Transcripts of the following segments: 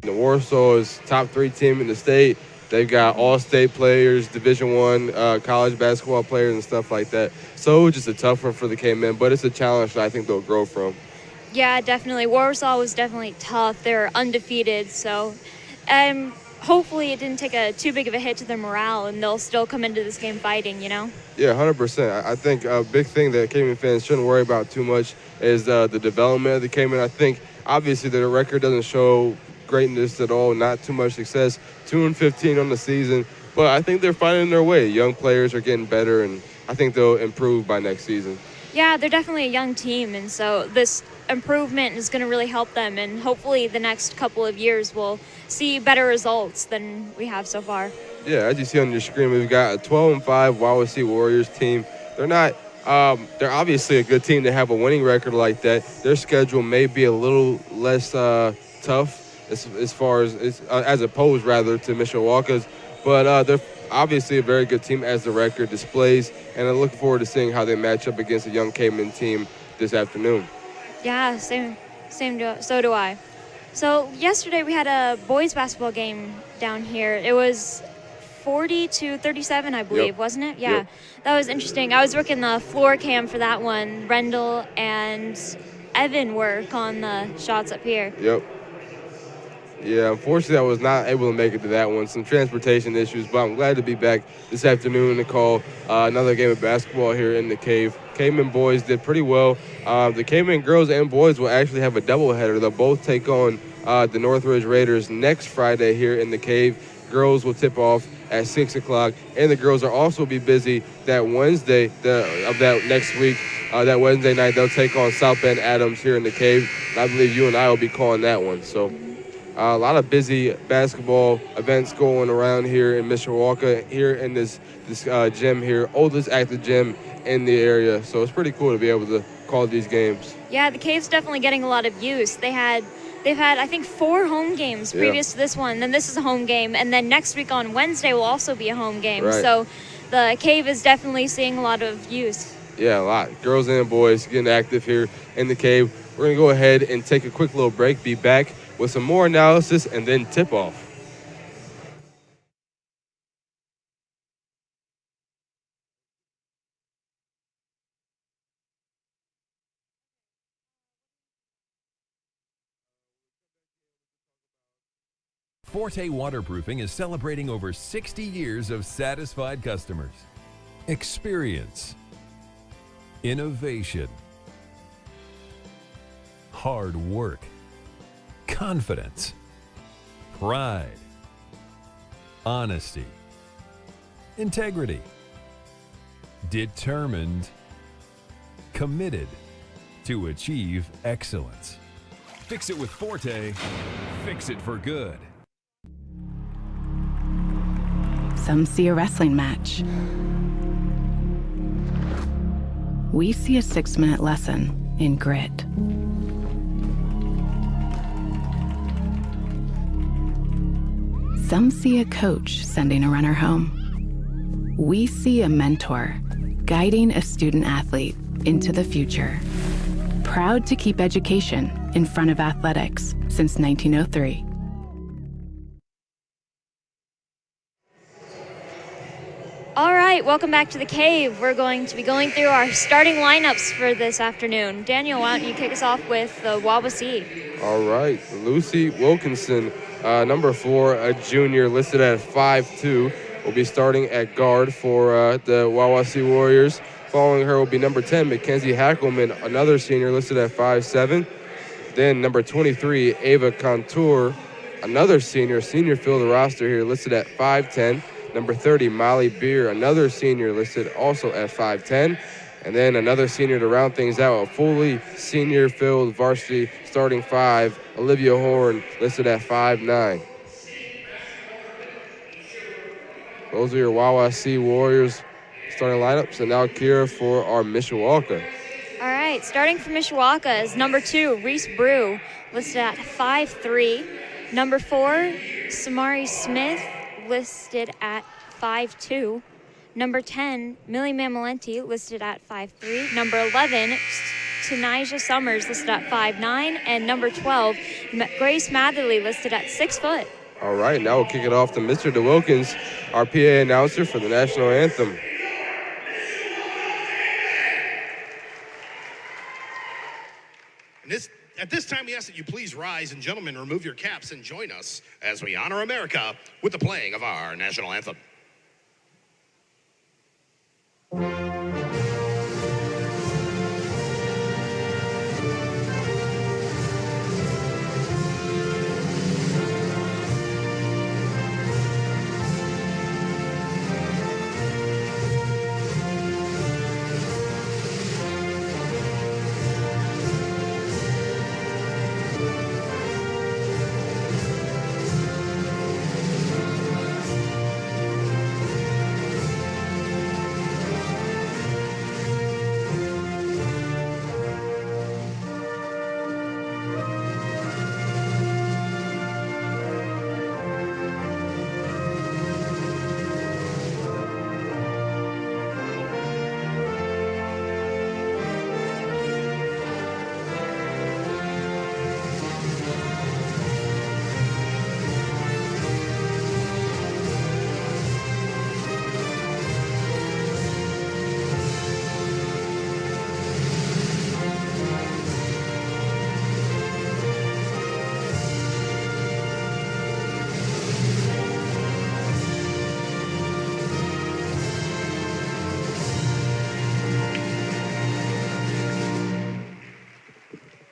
The Warsaw is top 3 team in the state. They've got all-state players, Division One college basketball players, and stuff like that. So just a tough one for the K-men, but it's a challenge that I think they'll grow from. Yeah, definitely. Warsaw was definitely tough. They're undefeated, so hopefully it didn't take a too big of a hit to their morale, and they'll still come into this game fighting, you know? Yeah, 100%. I think a big thing that Cayman fans shouldn't worry about too much is the development of the Cayman. I think obviously their record doesn't show greatness at all, not too much success. 2-15 on the season, but I think they're finding their way. Young players are getting better, and I think they'll improve by next season. Yeah, they're definitely a young team, and so this improvement is going to really help them, and hopefully the next couple of years we'll see better results than we have so far. Yeah, as you see on your screen, we've got a 12-5 Wawasee Warriors team. They're not. They're obviously a good team to have a winning record like that. Their schedule may be a little less tough as far as opposed rather to Mishawaka's, but they're obviously a very good team as the record displays, and I'm looking forward to seeing how they match up against a young Cayman team this afternoon. Yeah, so do I. So yesterday we had a boys basketball game down here. It was 40-37, I believe, Yep. wasn't it? Yeah, Yep. That was interesting. I was working the floor cam for that one. Rendell and Evan work on the shots up here. Yep. Yeah, unfortunately, I was not able to make it to that one. Some transportation issues, but I'm glad to be back this afternoon to call another game of basketball here in the Cave. Cayman boys did pretty well. The Cayman girls and boys will actually have a doubleheader. They'll both take on the Northridge Raiders next Friday here in the Cave. Girls will tip off at 6 o'clock, and the girls will also be busy that Wednesday of that next week. That Wednesday night, they'll take on South Bend Adams here in the Cave. And I believe you and I will be calling that one. So a lot of busy basketball events going around here in Mishawaka, here in this gym here, oldest active gym in the area. So it's pretty cool to be able to call these games. Yeah, the Cave's definitely getting a lot of use. They've had I think 4 home games previous to this one. Then this is a home game, and then next week on Wednesday will also be a home game. Right. So the Cave is definitely seeing a lot of use. Yeah, a lot. Girls and boys getting active here in the Cave. We're going to go ahead and take a quick little break, be back with some more analysis, and then tip-off. Forte Waterproofing is celebrating over 60 years of satisfied customers. Experience, innovation, hard work, confidence, pride, honesty, integrity, determined, committed to achieve excellence. Fix it with Forte, fix it for good. Some see a wrestling match. We see a 6-minute lesson in grit. Some see a coach sending a runner home. We see a mentor guiding a student athlete into the future. Proud to keep education in front of athletics since 1903. All right, welcome back to the Cave. We're going to be going through our starting lineups for this afternoon. Daniel, why don't you kick us off with the Wawasee? All right, Lucy Wilkinson, number 4, a junior listed at 5'2", will be starting at guard for the Wawasee Warriors. Following her will be number 10, Mackenzie Hackelman, another senior listed at 5'7". Then number 23, Ava Contour, another senior filled the roster here, listed at 5'10". Number 30, Molly Beer, another senior listed also at 5'10". And then another senior to round things out, a fully senior-filled varsity starting 5, Olivia Horn, listed at 5'9". Those are your Wawasee Warriors starting lineups. And now Kira for our Mishawaka. All right, starting for Mishawaka is number 2, Reese Brew, listed at 5'3". Number 4, Samari Smith, listed at 5'2". Number 10, Millie Mamalenti, listed at 5'3". Number 11, Tanija Summers, listed at 5'9", and number 12, Grace Matherly, listed at 6 foot. All right, now we'll kick it off to Mr. DeWilkins, our PA announcer for the national anthem. At this time, we ask that you please rise, and gentlemen, remove your caps and join us as we honor America with the playing of our national anthem.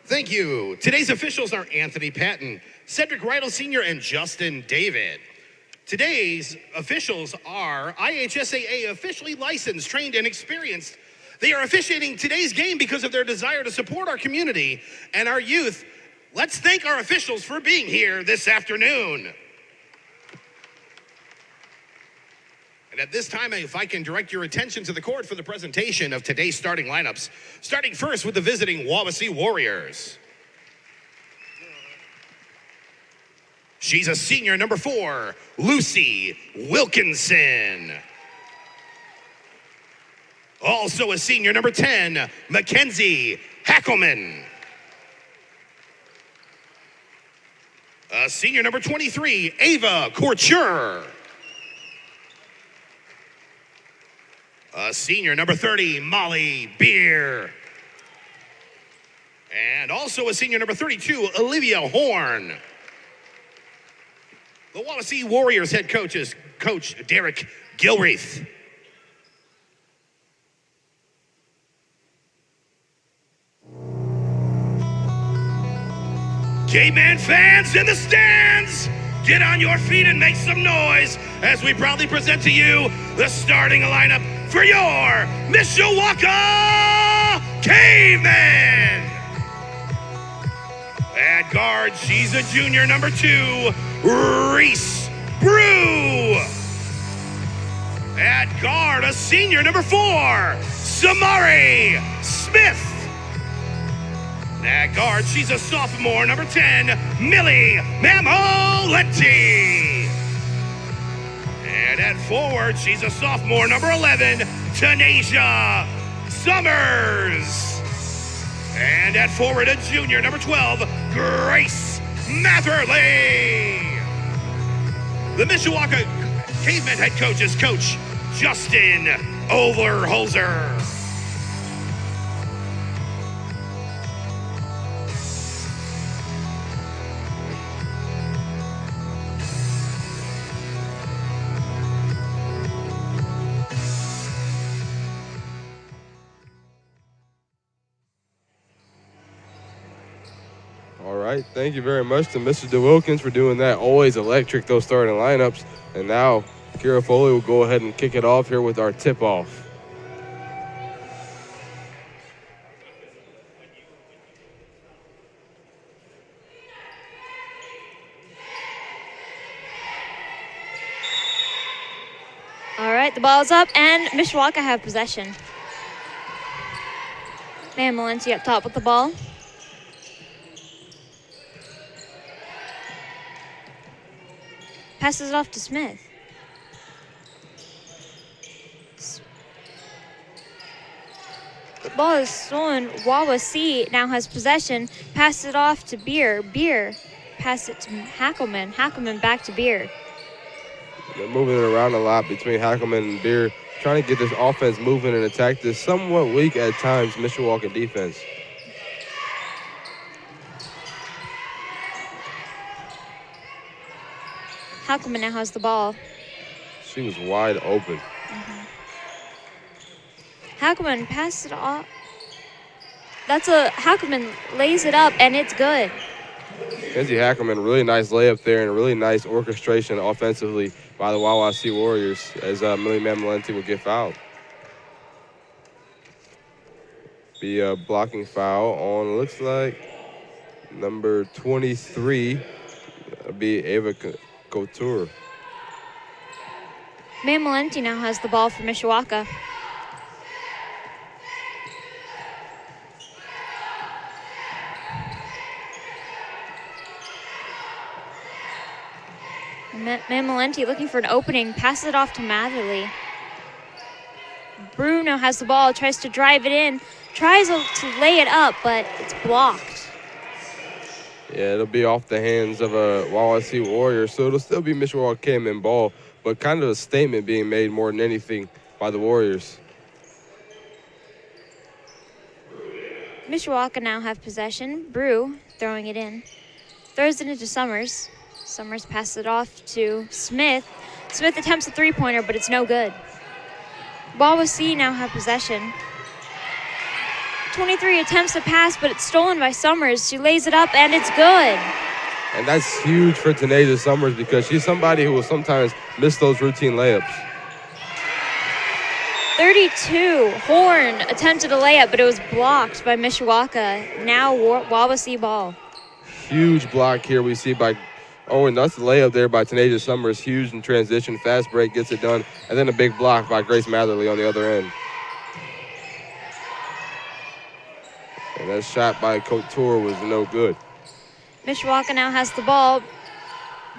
Thank you. Today's officials are Anthony Patton, Cedric Riddle Sr., and Justin David. Today's officials are IHSAA officially licensed, trained, and experienced. They are officiating today's game because of their desire to support our community and our youth. Let's thank our officials for being here this afternoon. And at this time, if I can direct your attention to the court for the presentation of today's starting lineups, starting first with the visiting Wawasee Warriors. She's a senior, number 4, Lucy Wilkinson. Also a senior, number 10, Mackenzie Hackelman. A senior, number 23, Ava Couture. A senior, number 30, Molly Beer. And also a senior, number 32, Olivia Horn. The Wawasee Warriors head coach is Coach Derek Gilreath. Caveman fans in the stands, get on your feet and make some noise as we proudly present to you the starting lineup for your Mishawaka Cavemen. At guard, she's a junior, number 2, Reese Brew. At guard, a senior, number 4, Samari Smith. At guard, she's a sophomore, number 10, Millie Mamoletti. And at forward, she's a sophomore, number 11, Tanasia Summers. And at forward, a junior, number 12, Grace Matherly. The Mishawaka Cavemen head coach is Coach Justin Overholzer. All right, thank you very much to Mr. DeWilkins for doing that. Always electric, those starting lineups. And now, Kira Foley will go ahead and kick it off here with our tip-off. All right, the ball's up, and Mishawaka have possession. Mamoletti up top with the ball. Passes it off to Smith. ball is stolen. Wawasee now has possession. Pass it off to Beer. Beer pass it to Hackelman. Hackelman back to Beer. They're moving it around a lot between Hackelman and Beer, trying to get this offense moving and attack this somewhat weak at times Mishawaka defense. Hackelman now has the ball. She was wide open. Hackelman passed it off. Hackelman lays it up, and it's good. Kenzie Hackelman, really nice layup there and a really nice orchestration offensively by the Wawasee Warriors as Millie Mamalenti will get fouled. Be a blocking foul on, looks like, number 23. That'll be Ava Couture. Mamalenti now has the ball for Mishawaka. Mamalenti looking for an opening, passes it off to Matherly. Bruno has the ball, tries to drive it in, tries to lay it up, but it's blocked. Yeah, it'll be off the hands of a Wawasee Warrior, so it'll still be Mishawaka Cayman ball, but kind of a statement being made more than anything by the Warriors. Mishawaka now have possession. Brew throwing it in. Throws it into Summers. Summers passes it off to Smith. Smith attempts a three-pointer, but it's no good. Wawasee now have possession. 23 attempts to pass, but it's stolen by Summers. She lays it up, and it's good. And that's huge for Tanaja Summers because she's somebody who will sometimes miss those routine layups. 32, Horn attempted a layup, but it was blocked by Mishawaka. Now Wawasee ball. Huge block here we see by, and that's the layup there by Tanaja Summers. Huge in transition, fast break, gets it done. And then a big block by Grace Matherly on the other end. And that shot by Couture was no good. Mishawaka now has the ball.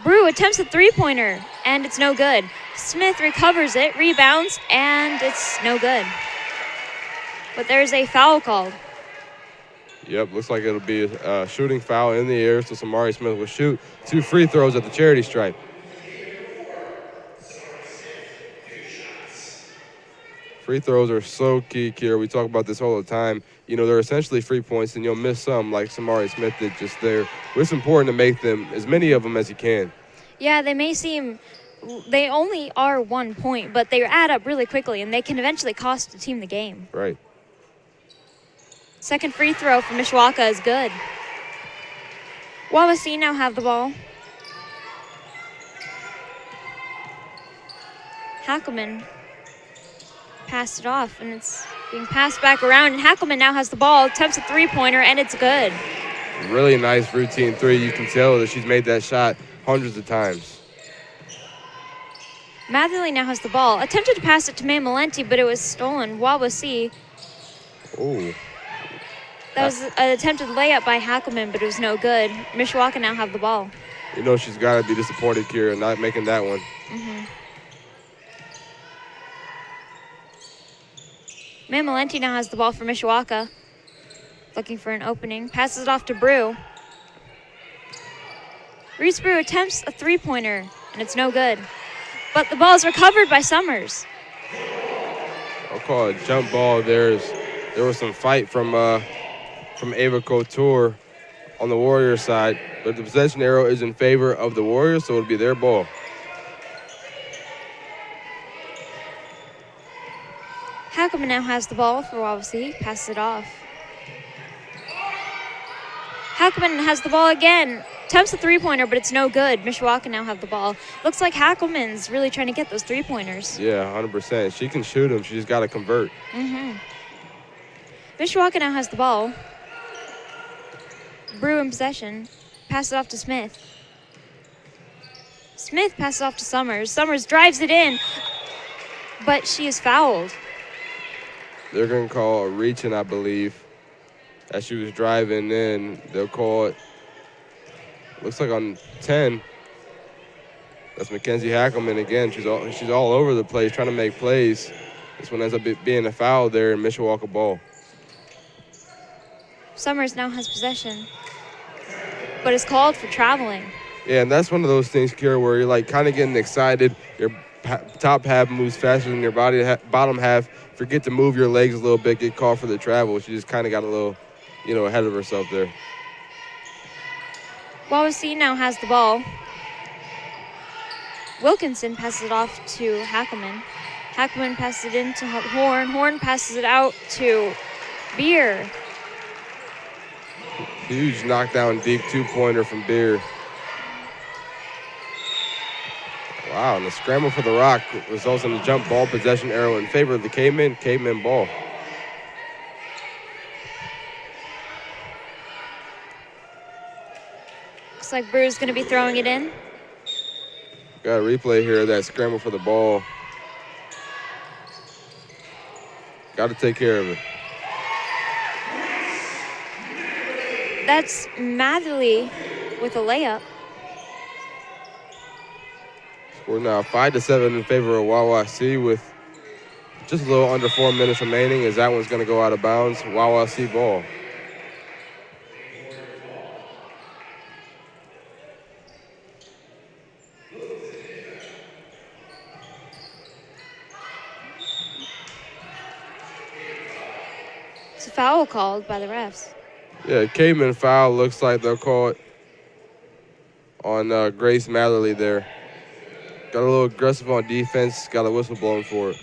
Brew attempts a three-pointer, and it's no good. Smith recovers it, rebounds, and it's no good. But there's a foul called. Yep, looks like it'll be a shooting foul in the air, so Samari Smith will shoot 2 free throws at the charity stripe. Free throws are so key, Kira. We talk about this all the time. You know, they're essentially free points, and you'll miss some like Samari Smith did just there. But it's important to make them, as many of them as you can. Yeah, they only are 1 point, but they add up really quickly, and they can eventually cost a team the game. Right. Second free throw for Mishawaka is good. Wawasee now have the ball. Hackelman passed it off, and it's being passed back around, and Hackelman now has the ball, attempts a three-pointer, and it's good. Really nice routine three. You can tell that she's made that shot hundreds of times. Matherly now has the ball. Attempted to pass it to Mamalenti, but it was stolen. Wawasee. Oh. That was an attempted layup by Hackelman, but it was no good. Mishawaka now have the ball. You know she's got to be disappointed, Kira, not making that one. Mamalenti now has the ball for Mishawaka. Looking for an opening. Passes it off to Brew. Reese Brew attempts a three-pointer, and it's no good. But the ball is recovered by Summers. I'll call it a jump ball. There was some fight from Ava Couture on the Warriors side, but the possession arrow is in favor of the Warriors, so it'll be their ball. Hackelman now has the ball for Wawasee. Passes it off. Hackelman has the ball again. Attempts a three-pointer, but it's no good. Mishawaka now have the ball. Looks like Hackelman's really trying to get those three-pointers. Yeah, 100%. She can shoot them. She just got to convert. Mishawaka now has the ball. Brew in possession. Passes it off to Smith. Smith passes off to Summers. Summers drives it in, but she is fouled. They're going to call a reaching, I believe. As she was driving in, they'll call it, looks like on 10. That's Mackenzie Hackelman again. She's all over the place trying to make plays. This one ends up being a foul there in Mishawaka ball. Summers now has possession, but is called for traveling. Yeah, and that's one of those things, Kira, where you're like kind of getting excited. Your top half moves faster than your bottom half. Forget to move your legs a little bit, get called for the travel. She just kind of got a little, ahead of herself there. Wawasee now has the ball. Wilkinson passes it off to Hackelman. Hackelman passes it into Horn. Horn passes it out to Beer. Huge knockdown, deep two-pointer from Beer. Wow, and the scramble for the rock results in a jump ball possession arrow in favor of the Cavemen. Cavemen ball. Looks like Brew's going to be throwing it in. Got a replay here of that scramble for the ball. Got to take care of it. That's Matherly with a layup. We're now 5-7 in favor of Wawasee with just a little under 4 minutes remaining as that one's going to go out of bounds. Wawasee ball. It's a foul called by the refs. Yeah, Caveman foul. Looks like they'll call it on Grace Matherly there. Got a little aggressive on defense. Got a whistle blown for it.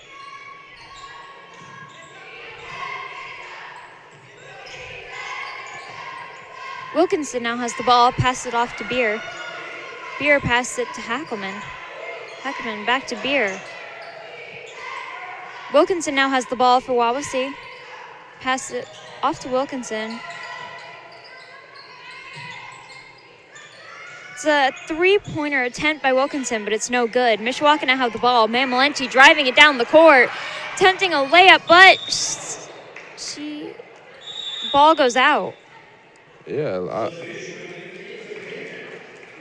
Wilkinson now has the ball, passes it off to Beer. Beer passes it to Hackelman. Hackelman back to Beer. Wilkinson now has the ball for Wawasee. Passes it off to Wilkinson. It's a three-pointer attempt by Wilkinson, but it's no good. Mishawaka now have the ball. Mamalenti driving it down the court, attempting a layup, but ball goes out. Yeah,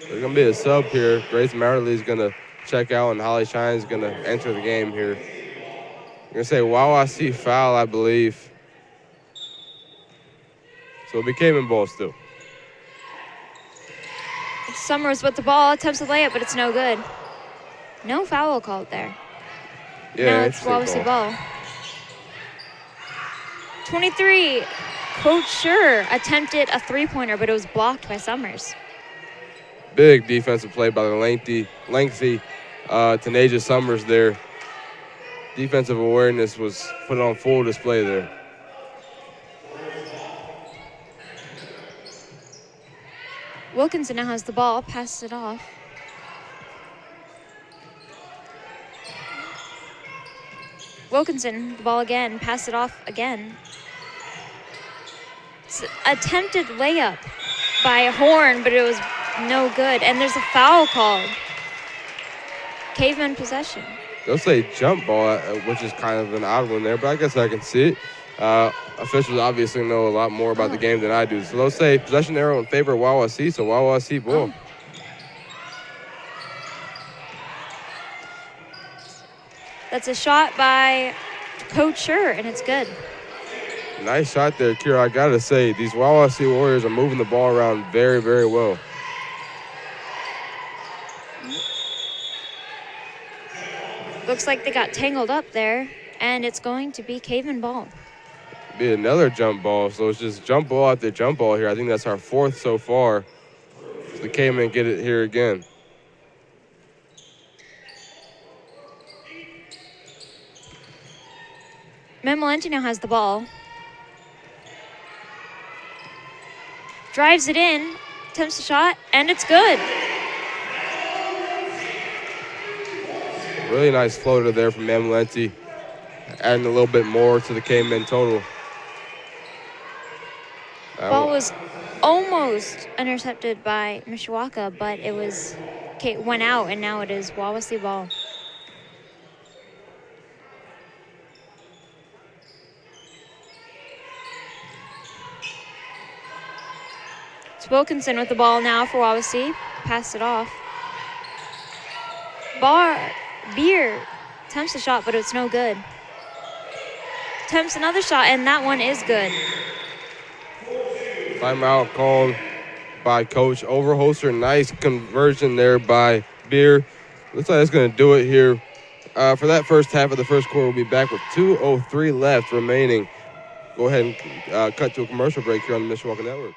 there's going to be a sub here. Grace Matherly is going to check out, and Holly Shine is going to enter the game here. I'm going to say Wawasee foul, I believe. So it became in ball still. Summers with the ball, attempts a layup, but it's no good. No foul called there. Yeah, now it's Wawasee ball. 23, Coach Schur attempted a three-pointer, but it was blocked by Summers. Big defensive play by the lengthy Tanasia Summers there. Defensive awareness was put on full display there. Wilkinson now has the ball, passes it off. Wilkinson, the ball again, pass it off again. It's an attempted layup by Horn, but it was no good. And there's a foul called. Caveman possession. They'll say jump ball, which is kind of an odd one there, but I guess I can see it. Officials obviously know a lot more about the game than I do. So they'll say possession arrow in favor of Wawasee, so Wawasee ball. That's a shot by Coach Schur, and it's good. Nice shot there, Kira. I got to say, these Wawasee Warriors are moving the ball around very, very well. Looks like they got tangled up there, and it's going to be Caveman ball. Be another jump ball, so it's just jump ball after jump ball here. I think that's our fourth so far. So the Cavemen get it here again. Mamalenti now has the ball. Drives it in, attempts a shot, and it's good. Really nice floater there from Mamalenti, adding a little bit more to the Cavemen total. Ball was almost intercepted by Mishawaka, but it went out, and now it is Wawasee ball. It's Wilkinson with the ball now for Wawasee. Pass it off. Beer attempts a shot, but it's no good. Attempts another shot, and that one is good. Timeout called by Coach Overholser. Nice conversion there by Beer. Looks like that's going to do it here for that first half of the first quarter. We'll be back with 2:03 left remaining. Go ahead and cut to a commercial break here on the Mishawaka Network.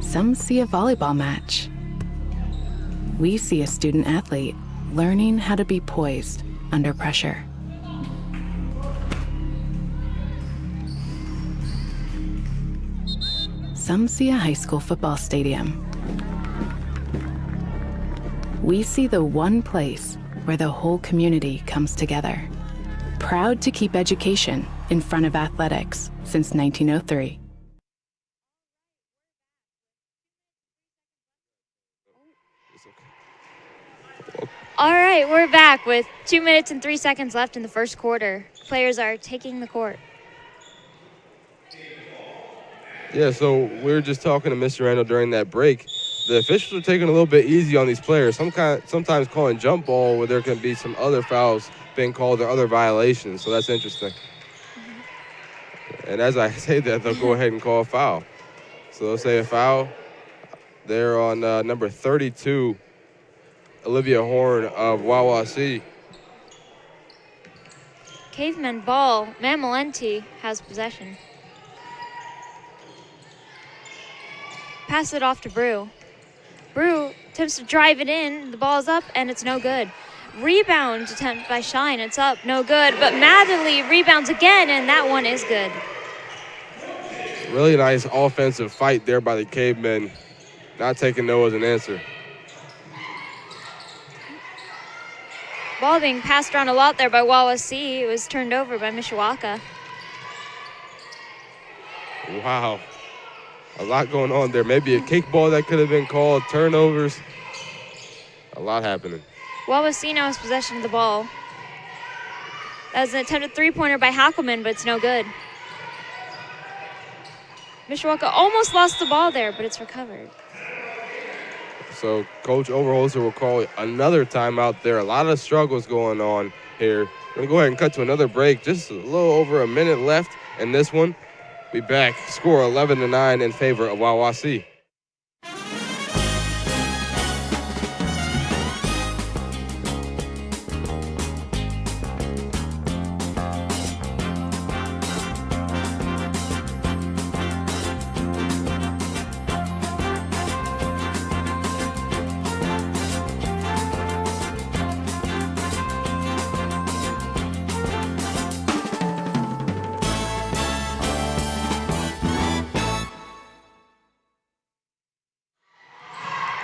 Some see a volleyball match. We see a student athlete learning how to be poised under pressure. Some see a high school football stadium. We see the one place where the whole community comes together. Proud to keep education in front of athletics since 1903. All right, we're back with 2 minutes and 3 seconds left in the first quarter. Players are taking the court. Yeah, so we were just talking to Mr. Randall during that break. The officials are taking a little bit easy on these players. Sometimes calling jump ball where there can be some other fouls being called or other violations, so that's interesting. And as I say that, they'll go ahead and call a foul. So they'll say a foul. They're on number 32, Olivia Horn of Wawasee. Caveman ball. Mamalenti has possession. Pass it off to Brew. Brew attempts to drive it in. The ball's up, and it's no good. Rebound attempt by Shine. It's up, no good. But Matherly rebounds again, and that one is good. Really nice offensive fight there by the Cavemen. Not taking no as an answer. Ball being passed around a lot there by Wawasee. It was turned over by Mishawaka. Wow. A lot going on there. Maybe a kick ball that could have been called, turnovers. A lot happening. Wawasee now has possession of the ball. That was an attempted three-pointer by Hackelman, but it's no good. Mishawaka almost lost the ball there, but it's recovered. So Coach Overholser will call another timeout there. A lot of struggles going on here. We're going to go ahead and cut to another break. Just a little over a minute left in this one. Be back. Score 11-9 in favor of Wawasee.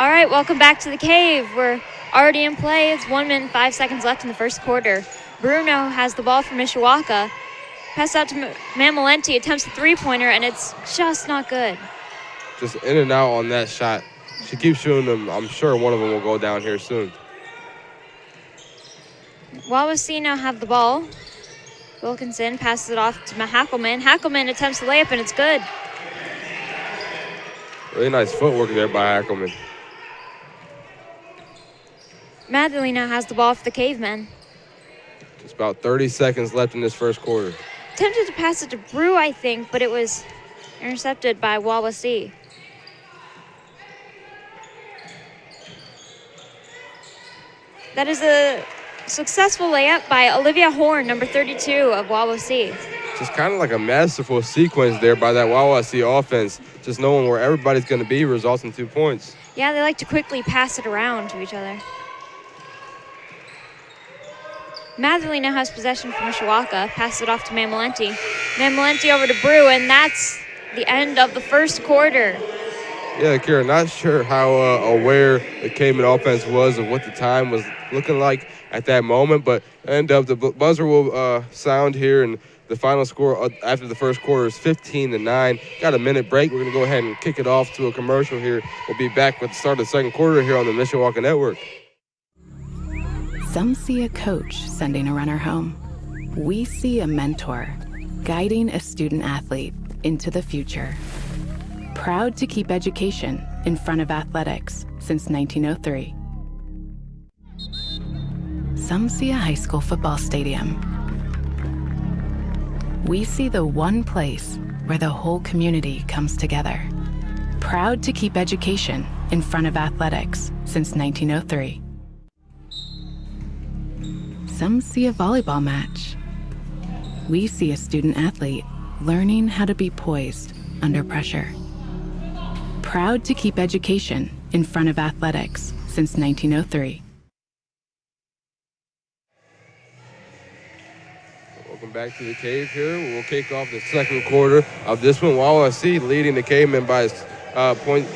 All right, welcome back to the Cave. We're already in play. It's 1 minute and 5 seconds left in the first quarter. Bruno has the ball for Mishawaka. Pass out to Mamalenti, attempts a three-pointer, and it's just not good. Just in and out on that shot. She keeps shooting them. I'm sure one of them will go down here soon. Wawasee now have the ball. Wilkinson passes it off to Hackelman. Hackelman attempts the layup, and it's good. Really nice footwork there by Hackelman. Matherly now has the ball for the Cavemen. Just about 30 seconds left in this first quarter. Attempted to pass it to Brew, I think, but it was intercepted by Wawasee. That is a successful layup by Olivia Horn, number 32 of Wawasee. Just kind of like a masterful sequence there by that Wawasee offense. Just knowing where everybody's going to be results in 2 points. Yeah, they like to quickly pass it around to each other. Matherly now has possession from Mishawaka. Passes it off to Mamalenti. Mamalenti over to Brew, and that's the end of the first quarter. Yeah, Kira, not sure how aware the Cayman offense was of what the time was looking like at that moment, but end up the buzzer will sound here, and the final score after the first quarter is 15-9. Got a minute break. We're going to go ahead and kick it off to a commercial here. We'll be back with the start of the second quarter here on the Mishawaka Network. Some see a coach sending a runner home. We see a mentor guiding a student athlete into the future. Proud to keep education in front of athletics since 1903. Some see a high school football stadium. We see the one place where the whole community comes together. Proud to keep education in front of athletics since 1903. Some see a volleyball match. We see a student athlete learning how to be poised under pressure. Proud to keep education in front of athletics since 1903. Welcome back to the Cave here. We'll kick off the second quarter of this one. Wawasee leading the Cavemen by a point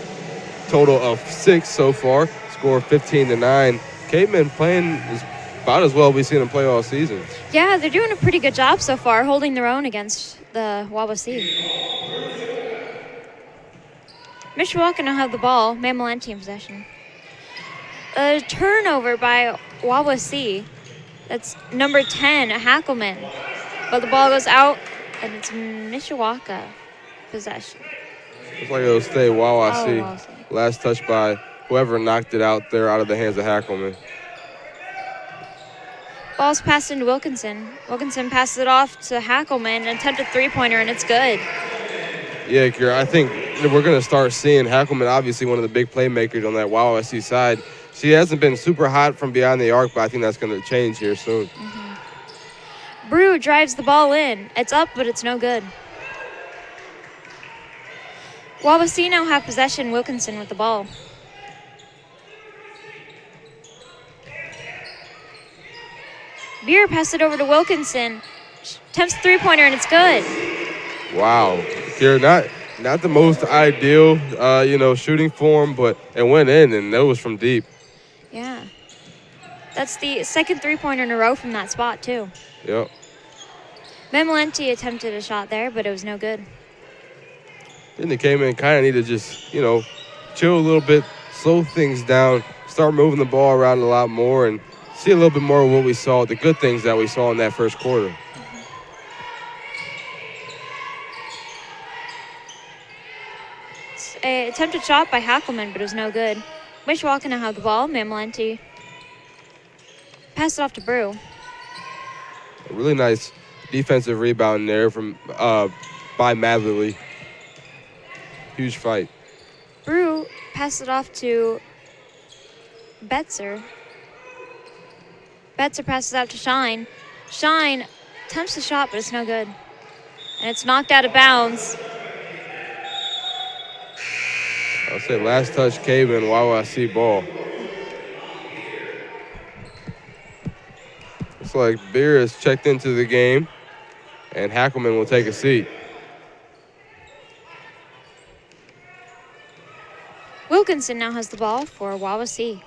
total of 6 so far. Score 15-9. Cavemen playing is about as well we've seen them play all season. Yeah, they're doing a pretty good job so far, holding their own against the Wawasee. Mishawaka now have the ball. Mamalenti in possession. A turnover by Wawasee. That's number 10, Hackelman. But the ball goes out, and it's Mishawaka possession. Looks like it'll stay Wawasee. Oh, Wawasee. Last touch by whoever knocked it out there out of the hands of Hackelman. Ball's passed into Wilkinson. Wilkinson passes it off to Hackelman, an attempted three-pointer, and it's good. Yeah, Kira, I think we're going to start seeing Hackelman, obviously one of the big playmakers on that Wawasee side. She hasn't been super hot from beyond the arc, but I think that's going to change here soon. Brew drives the ball in. It's up, but it's no good. Wawasee now have possession. Wilkinson with the ball. Beer passes it over to Wilkinson. Attempts a three-pointer, and it's good. Wow. Kira, not the most ideal, shooting form, but it went in, and that was from deep. Yeah. That's the second three-pointer in a row from that spot, too. Yep. Mamalenti attempted a shot there, but it was no good. Then they came in, kind of need to just, chill a little bit, slow things down, start moving the ball around a lot more, and see a little bit more of what we saw, the good things that we saw in that first quarter. An attempted shot by Hackelman, but it was no good. Mishawaka now have the ball. Mamalenti passed it off to Brew. A really nice defensive rebound there from by Madley. Huge fight. Brew passed it off to Betzer. Betzer passes out to Shine. Shine attempts the shot, but it's no good. And it's knocked out of bounds. I'll say last touch came in Wawasee ball. Looks like Beer has checked into the game, and Hackelman will take a seat. Wilkinson now has the ball for Wawasee.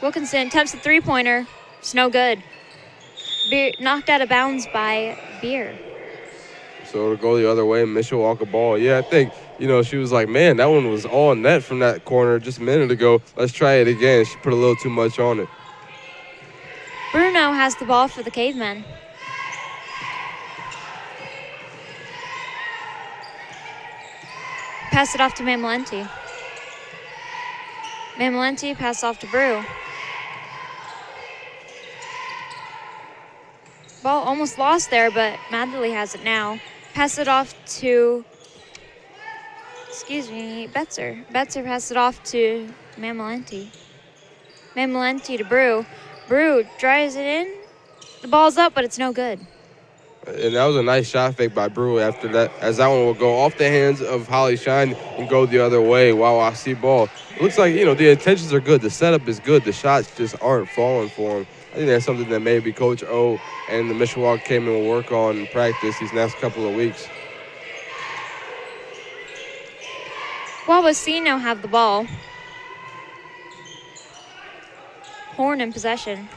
Wilkinson attempts a three-pointer. It's no good. Beer knocked out of bounds by Beer. So it'll go the other way, Mishawaka ball. Yeah, I think, she was like, man, that one was all net from that corner just a minute ago. Let's try it again. She put a little too much on it. Bruno has the ball for the Cavemen. Pass it off to Mamalenti. Mamalenti pass off to Brew. Ball almost lost there, but Madley has it now. Pass it off to, Betzer. Betzer passed it off to Mamalenti. Mamalenti to Brew. Brew drives it in. The ball's up, but it's no good. And that was a nice shot fake by Brew after that, as that one will go off the hands of Holly Shine and go the other way. Wawasee ball. It looks like, the intentions are good. The setup is good. The shots just aren't falling for him. I think that's something that maybe Coach O and the Mishawaka came and will work on in practice these next couple of weeks. Wawasee now have the ball. Horn in possession.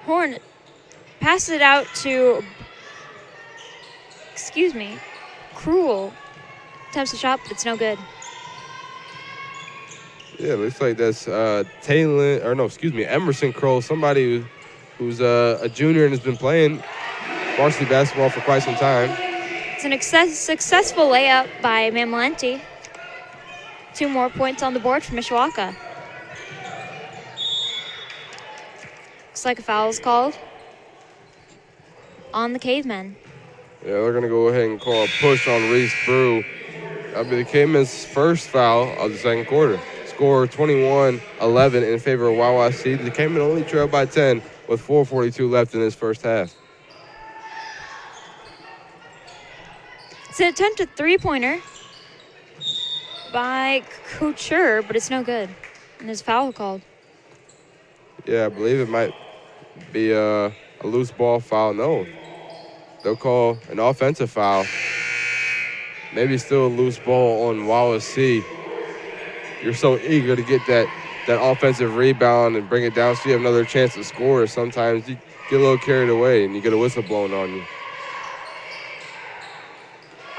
Horn passes it out to, Cruel. Attempts a shot, but it's no good. Yeah, looks like that's Emerson Kroll, somebody who's a junior and has been playing varsity basketball for quite some time. It's an successful layup by Mamalenti. 2 more points on the board for Mishawaka. Looks like a foul is called on the Cavemen. Yeah, they're going to go ahead and call a push on Reese Brew. That'll be the Cavemen's first foul of the second quarter. Score 21-11 in favor of Wawasee. The Cavemen only trail by 10 with 4:42 left in this first half. It's an attempted three-pointer by Couture, but it's no good. And there's a foul called. Yeah, I believe it might be a loose ball foul. No, they'll call an offensive foul. Maybe still a loose ball on Wawasee. You're so eager to get that offensive rebound and bring it down so you have another chance to score. Sometimes you get a little carried away and you get a whistle blown on you.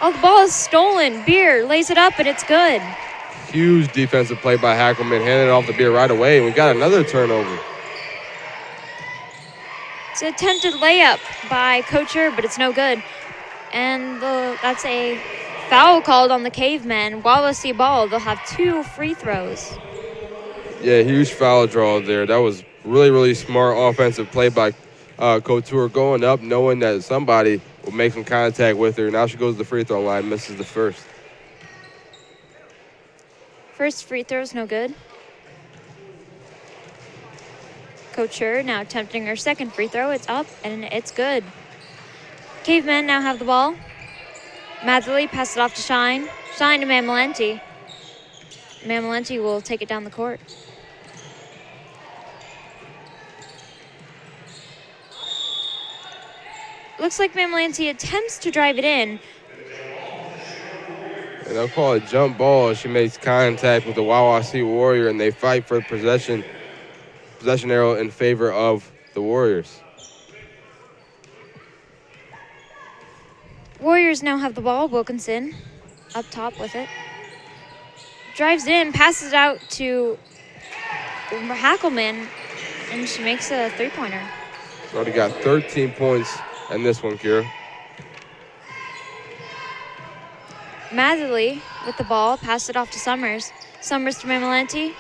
Oh, the ball is stolen. Beer lays it up, and it's good. Huge defensive play by Hackelman. Handed it off to Beer right away, and we got another turnover. It's an attempted layup by Couture, but it's no good. And that's a foul called on the Cavemen. Wawasee ball. They'll have 2 free throws. Yeah, huge foul draw there. That was really, really smart offensive play by Couture, going up, knowing that somebody will make some contact with her. Now she goes to the free throw line, misses the first. First free throw's no good. Couture now attempting her second free throw. It's up, and it's good. Cavemen now have the ball. Matherly passes it off to Shine. Shine to Mamalenti. Mamalenti will take it down the court. Looks like Mamalenti attempts to drive it in. And they'll call it jump ball. She makes contact with the Wawasee Warrior, and they fight for possession arrow in favor of the Warriors. Warriors now have the ball. Wilkinson up top with it. Drives in, passes it out to Hackelman, and she makes a three-pointer. She's already got 13 points in this one, Kira. Matherly with the ball, passed it off to Summers. Summers to Mamalenti.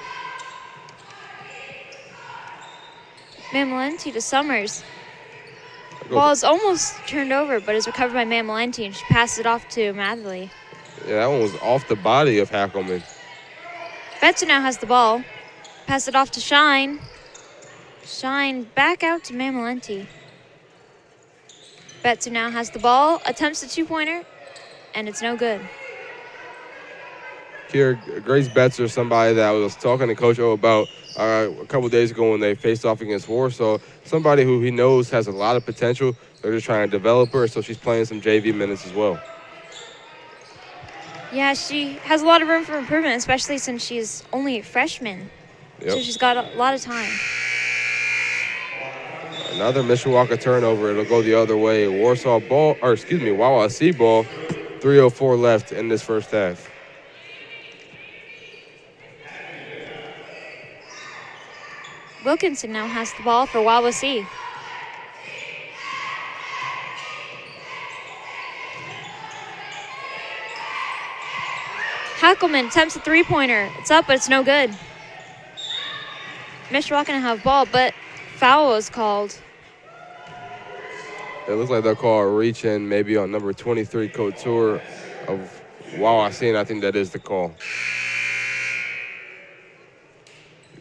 Mamalenti to Summers. Ball is almost turned over, but is recovered by Mamalenti, and she passes it off to Matherly. Yeah, that one was off the body of Hackelman. Betzer now has the ball. Pass it off to Shine. Shine back out to Mamalenti. Betzer now has the ball, attempts a two-pointer, and it's no good. Kira, Grace Betzer, somebody that I was talking to Coach O about a couple days ago when they faced off against Warsaw, somebody who he knows has a lot of potential. They're just trying to develop her, so she's playing some JV minutes as well. Yeah, she has a lot of room for improvement, especially since she's only a freshman. Yep. So she's got a lot of time. Another Mishawaka turnover. It'll go the other way. Wawasee ball. 3:04 left in this first half. Wilkinson now has the ball for Wawasee. Hackelman attempts a three-pointer. It's up, but it's no good. Mishawaka now have ball, but foul is called. It looks like they'll call a reach-in maybe on number 23, Couture of Wawasee, and I think that is the call.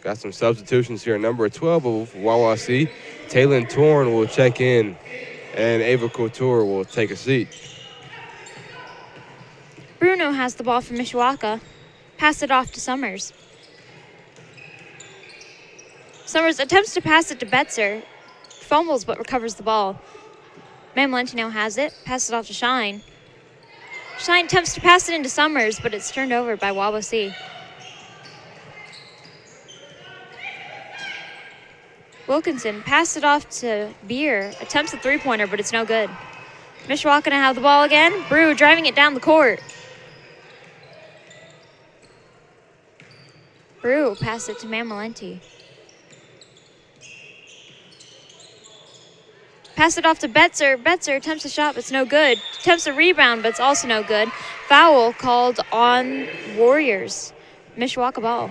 Got some substitutions here. Number 12 of Wawasee, Taylon Torn will check in, and Ava Couture will take a seat. Bruno has the ball for Mishawaka. Pass it off to Summers. Summers attempts to pass it to Betzer. Fumbles but recovers the ball. Mamalenti now has it. Pass it off to Shine. Shine attempts to pass it into Summers, but it's turned over by Wawasee. Wilkinson passed it off to Beer. Attempts a three-pointer, but it's no good. Mishawaka now have the ball again. Brew driving it down the court. Brew pass it to Mamalenti. Pass it off to Betzer. Betzer attempts a shot, but it's no good. Attempts a rebound, but it's also no good. Foul called on Warriors. Mishawaka ball.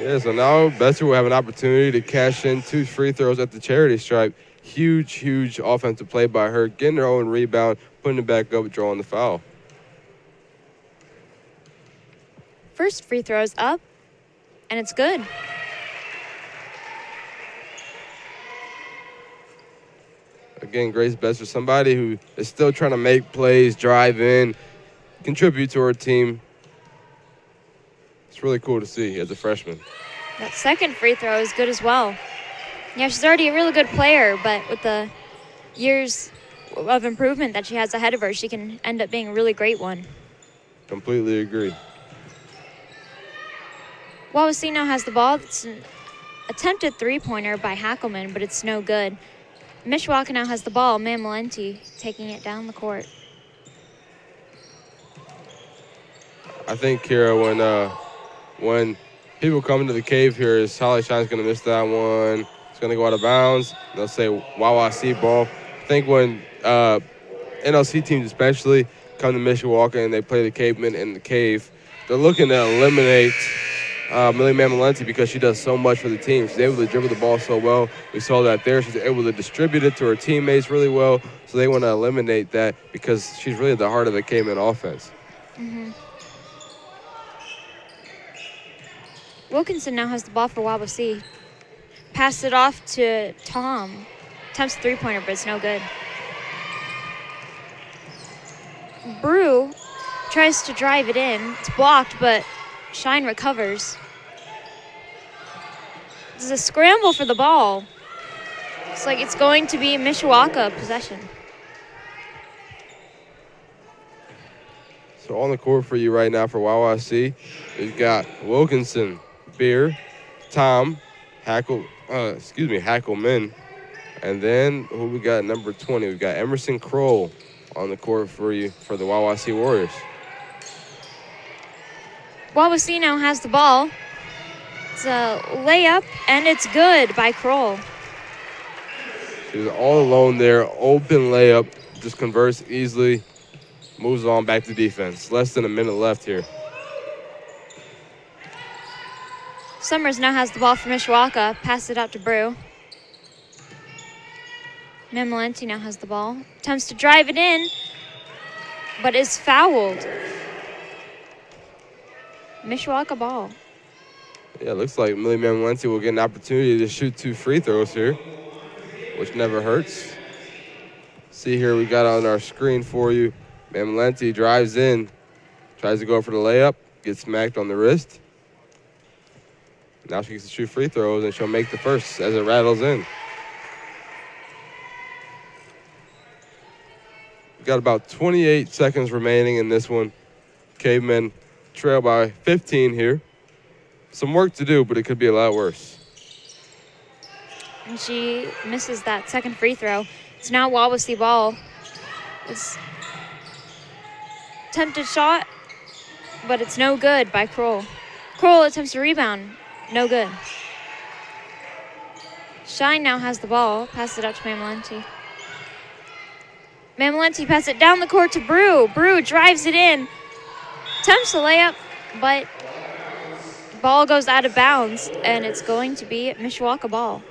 Yeah, so now Besser will have an opportunity to cash in 2 free throws at the charity stripe. Huge offensive play by her, getting her own rebound, putting it back up, drawing the foul. First free throw is up, and it's good. Again, Grace Besser, somebody who is still trying to make plays, drive in, contribute to her team. It's really cool to see as a freshman. That second free throw is good as well. Yeah, she's already a really good player, but with the years of improvement that she has ahead of her, she can end up being a really great one. Completely agree. Wawasee now has the ball. It's an attempted three-pointer by Hackelman, but it's no good. Mishawaka now has the ball. Mamalenti taking it down the court. I think, Kira, when people come into the cave here, is Holly Shine's going to miss that one. It's going to go out of bounds. They'll say Wawasee ball. I think when NLC teams especially come to Mishawaka and they play the cavemen in the cave, they're looking to eliminate Millie Mamalenti because she does so much for the team. She's able to dribble the ball so well. We saw that there. She's able to distribute it to her teammates really well. So they want to eliminate that because she's really the heart of the caveman offense. Mm-hmm. Wilkinson now has the ball for Wawasee. Passed it off to Tom. Attempts a three-pointer, but it's no good. Brew tries to drive it in. It's blocked, but Shine recovers. This is a scramble for the ball. Looks like it's going to be Mishawaka possession. So on the court for you right now for Wawasee, we've got Wilkinson, Beer, Tom, Hackelman, and then who we got number 20? We've got Emerson Kroll on the court for you for the Wawasee Warriors. Wawasee now has the ball. It's a layup, and it's good by Kroll. She was all alone there, open layup, just converts easily, moves on back to defense. Less than a minute left here. Summers now has the ball for Mishawaka. Pass it out to Brew. Mamalenti now has the ball. Attempts to drive it in, but is fouled. Mishawaka ball. Yeah, looks like Millie Mamalenti will get an opportunity to shoot 2 free throws here, which never hurts. See here, we got on our screen for you. Mamalenti drives in, tries to go for the layup, gets smacked on the wrist. Now she gets to shoot free throws, and she'll make the first as it rattles in. We've got about 28 seconds remaining in this one. Cavemen trail by 15 here. Some work to do, but it could be a lot worse. And she misses that second free throw. It's now Wawasee ball. It's attempted shot, but it's no good by Kroll. Kroll attempts to rebound. No good. Shine now has the ball. Pass it out to Mamalenti. Mamalenti passes it down the court to Brew. Brew drives it in. Attempts the layup, but ball goes out of bounds, and it's going to be Mishawaka ball.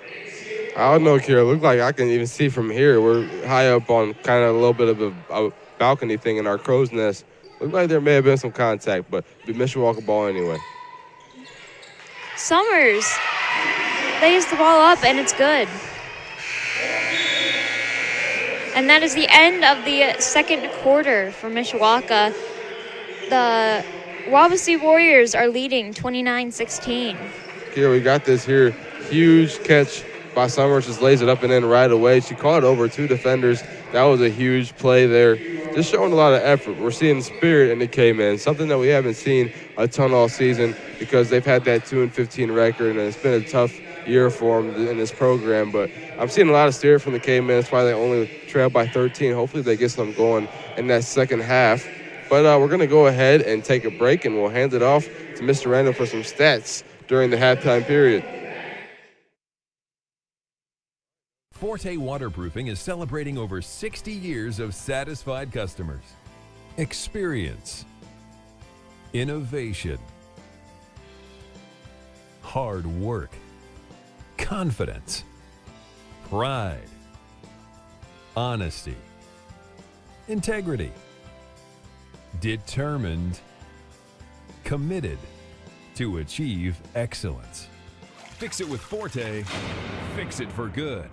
I don't know, Kira. Look like I can even see from here. We're high up on kind of a little bit of a balcony thing in our crow's nest. Looked like there may have been some contact, but it'd be Mishawaka ball anyway. Summers lays the ball up, and it's good. And that is the end of the second quarter for Mishawaka. The Wawasee Warriors are leading 29-16. Here we got this here. Huge catch by Summers, just lays it up and in right away. She caught over 2 defenders. That was a huge play there. Just showing a lot of effort. We're seeing spirit in the K-Men, something that we haven't seen a ton all season because they've had that 2-15 record, and it's been a tough year for them in this program. But I'm seeing a lot of spirit from the K-Men. That's why they only trail by 13. Hopefully they get something going in that second half. But we're going to go ahead and take a break, and we'll hand it off to Mr. Randall for some stats during the halftime period. Forte Waterproofing is celebrating over 60 years of satisfied customers. Experience, innovation, hard work, confidence, pride, honesty, integrity, determined, committed to achieve excellence. Fix it with Forte. Fix it for good.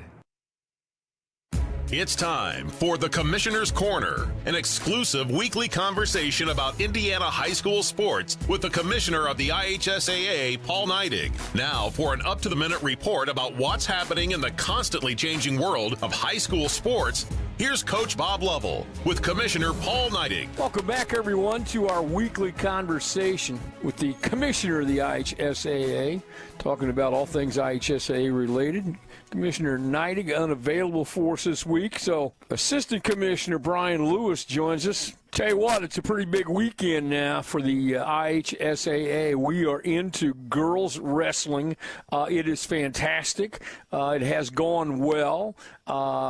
It's time for the Commissioner's Corner, an exclusive weekly conversation about Indiana high school sports with the Commissioner of the IHSAA, Paul Neidig. Now for an up-to-the-minute report about what's happening in the constantly changing world of high school sports, here's Coach Bob Lovell with Commissioner Paul Neidig. Welcome back, everyone, to our weekly conversation with the Commissioner of the IHSAA, talking about all things IHSAA related. Commissioner Neidig unavailable for us this week, so Assistant Commissioner Brian Lewis joins us. Tell you what, it's a pretty big weekend now for the IHSAA. We are into girls wrestling. It is fantastic. It has gone well.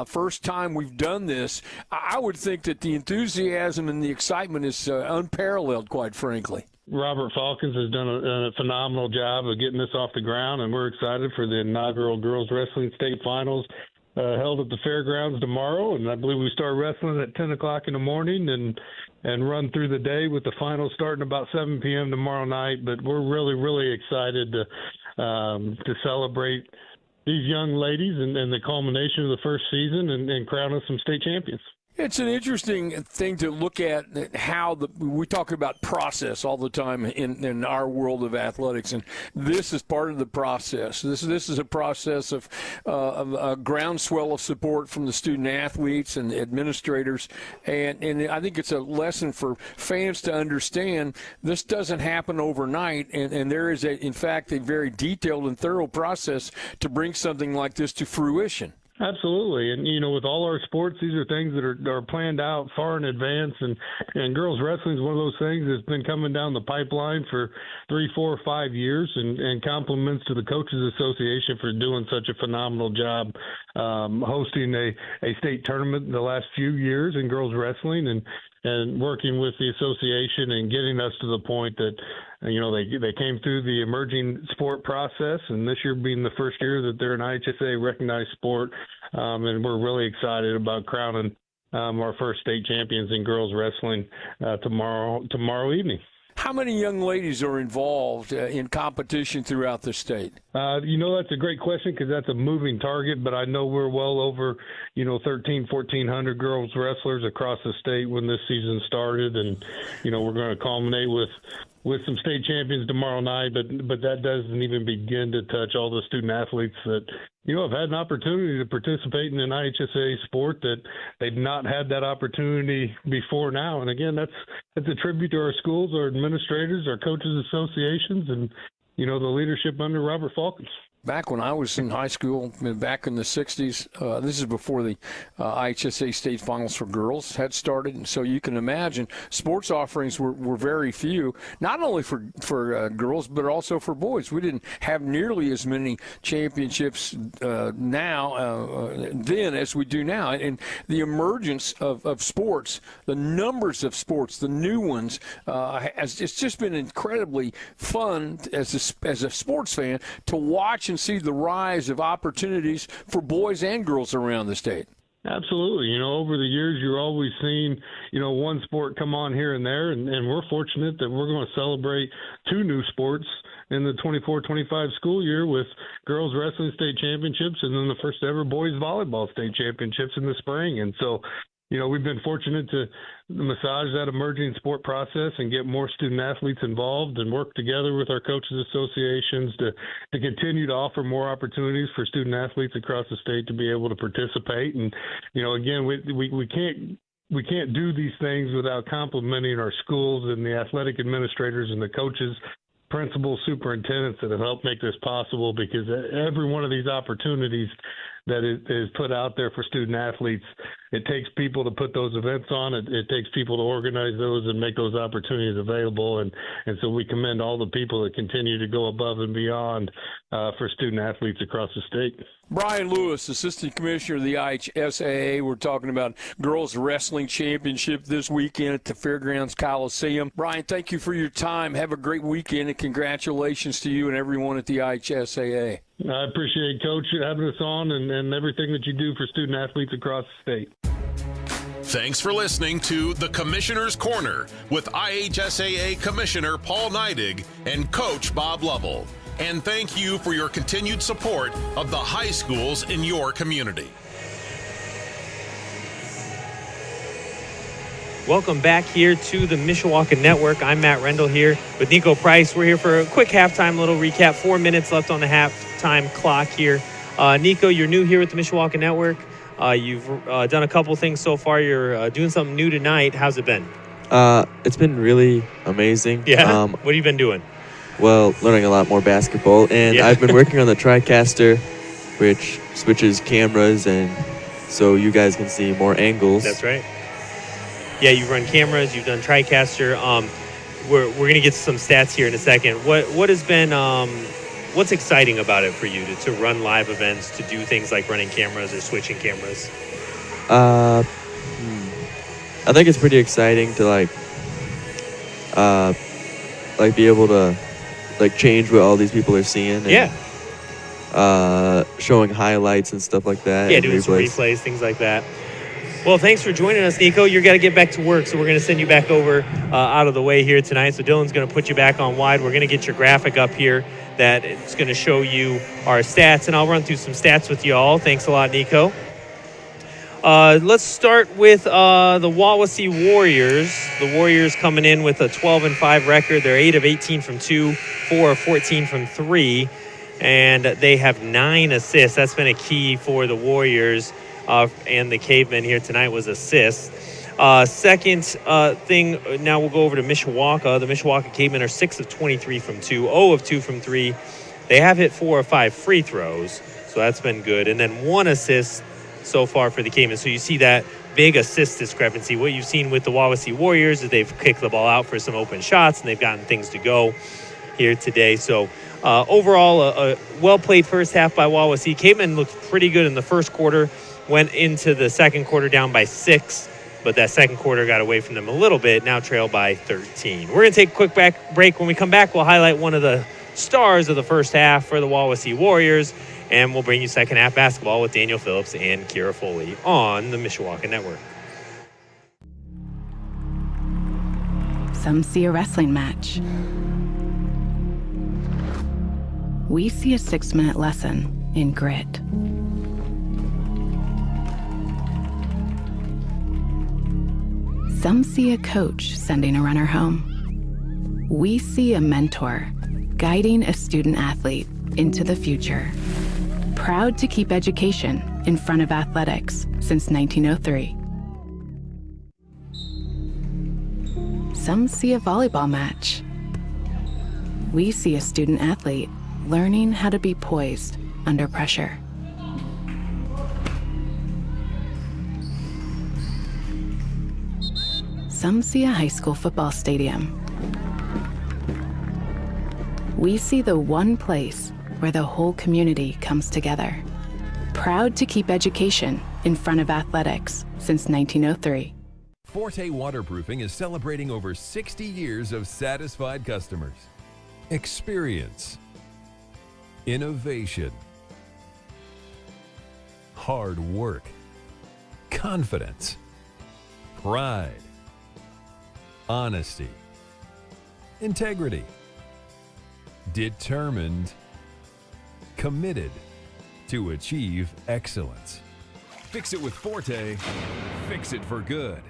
First time we've done this. I would think that the enthusiasm and the excitement is unparalleled, quite frankly. Robert Falcons has done a phenomenal job of getting this off the ground, and we're excited for the inaugural girls wrestling state finals held at the fairgrounds tomorrow. And I believe we start wrestling at 10 o'clock in the morning and run through the day with the finals starting about 7 p.m. tomorrow night. But we're really, really excited to celebrate these young ladies and the culmination of the first season and crown us some state champions. It's an interesting thing to look at how we talk about process all the time in our world of athletics, and this is part of the process. This is a process of a groundswell of support from the student athletes and administrators, and I think it's a lesson for fans to understand this doesn't happen overnight, and there is in fact a very detailed and thorough process to bring something like this to fruition. Absolutely. And, with all our sports, these are things that are planned out far in advance. And girls wrestling is one of those things that's been coming down the pipeline for 3, 4, 5 years, and compliments to the Coaches Association for doing such a phenomenal job hosting a state tournament in the last few years in girls wrestling and working with the association and getting us to the point that, they came through the emerging sport process, and this year being the first year that they're an IHSA recognized sport. And we're really excited about crowning our first state champions in girls wrestling tomorrow evening. How many young ladies are involved in competition throughout the state? That's a great question because that's a moving target, but I know we're well over, 1,400 girls wrestlers across the state when this season started. And, we're going to culminate with some state champions tomorrow night, but that doesn't even begin to touch all the student athletes that, have had an opportunity to participate in an IHSA sport that they've not had that opportunity before now. And again, that's a tribute to our schools, our administrators, our coaches associations, and, the leadership under Robert Falcons. Back when I was in high school, back in the 60s, this is before the IHSA state finals for girls had started. And so you can imagine sports offerings were very few, not only for girls, but also for boys. We didn't have nearly as many championships then as we do now. And the emergence of sports, the numbers of sports, the new ones, it's just been incredibly fun as a sports fan to watch and see the rise of opportunities for boys and girls around the state. Absolutely. Over the years, you're always seeing, one sport come on here and there, and we're fortunate that we're going to celebrate 2 new sports in the 24-25 school year with girls wrestling state championships and then the first ever boys volleyball state championships in the spring. And so, we've been fortunate to massage that emerging sport process and get more student athletes involved and work together with our coaches associations to continue to offer more opportunities for student athletes across the state to be able to participate. And, again, we can't do these things without complimenting our schools and the athletic administrators and the coaches, principals, superintendents that have helped make this possible, because every one of these opportunities that is put out there for student athletes. It takes people to put those events on. It takes people to organize those and make those opportunities available. And so we commend all the people that continue to go above and beyond for student athletes across the state. Brian Lewis, Assistant Commissioner of the IHSAA. We're talking about Girls Wrestling Championship this weekend at the Fairgrounds Coliseum. Brian, thank you for your time. Have a great weekend, and congratulations to you and everyone at the IHSAA. I appreciate, Coach, having us on and everything that you do for student athletes across the state. Thanks for listening to The Commissioner's Corner with IHSAA Commissioner Paul Neidig and Coach Bob Lovell. And thank you for your continued support of the high schools in your community. Welcome back here to the Mishawaka Network. I'm Matt Rendell here with Nico Price. We're here for a quick halftime little recap. 4 minutes left on the halftime clock here. Nico, you're new here with the Mishawaka Network. You've done a couple things so far. You're doing something new tonight. How's it been? It's been really amazing. Yeah? What have you been doing? Well, learning a lot more basketball. And I've been working on the TriCaster, which switches cameras, and so you guys can see more angles. That's right. Yeah, you've run cameras. You've done TriCaster. We're going to get to some stats here in a second. What has been what's exciting about it for you to run live events, to do things like running cameras or switching cameras? I think it's pretty exciting to be able to change what all these people are seeing. And, showing highlights and stuff like that. Yeah, doing some replays, things like that. Well, thanks for joining us, Nico. You're got to get back to work, so we're going to send you back over out of the way here tonight. So Dylan's going to put you back on wide. We're going to get your graphic up here that it's going to show you our stats, and I'll run through some stats with you all. Thanks a lot, Nico. Let's start with the Wawasee Warriors. The Warriors coming in with a 12-5 record. They're 8 of 18 from 2, 4 of 14 from 3, and they have 9 assists. That's been a key for the Warriors. And the Cavemen here tonight was assists. Second thing, now we'll go over to Mishawaka. The Mishawaka Cavemen are 6 of 23 from 2, 0 of 2 from 3. They have hit 4 of 5 free throws, so that's been good. And then 1 assist so far for the Cavemen. So you see that big assist discrepancy. What you've seen with the Wawasee Warriors is they've kicked the ball out for some open shots, and they've gotten things to go here today. So overall, a well-played first half by Wawasee. Cavemen looked pretty good in the first quarter. Went into the second quarter down by 6, but that second quarter got away from them a little bit, now trailed by 13. We're going to take a quick break. When we come back, we'll highlight one of the stars of the first half for the Wawasee Warriors, and we'll bring you second half basketball with Daniel Phillips and Kira Foley on the Mishawaka Network. Some see a wrestling match. We see a 6-minute lesson in grit. Some see a coach sending a runner home. We see a mentor guiding a student athlete into the future. Proud to keep education in front of athletics since 1903. Some see a volleyball match. We see a student athlete learning how to be poised under pressure. Some see a high school football stadium. We see the one place where the whole community comes together. Proud to keep education in front of athletics since 1903. Forte Waterproofing is celebrating over 60 years of satisfied customers. Experience, innovation, hard work, confidence, pride, honesty, integrity, determined, committed to achieve excellence. Fix it with Forte, fix it for good.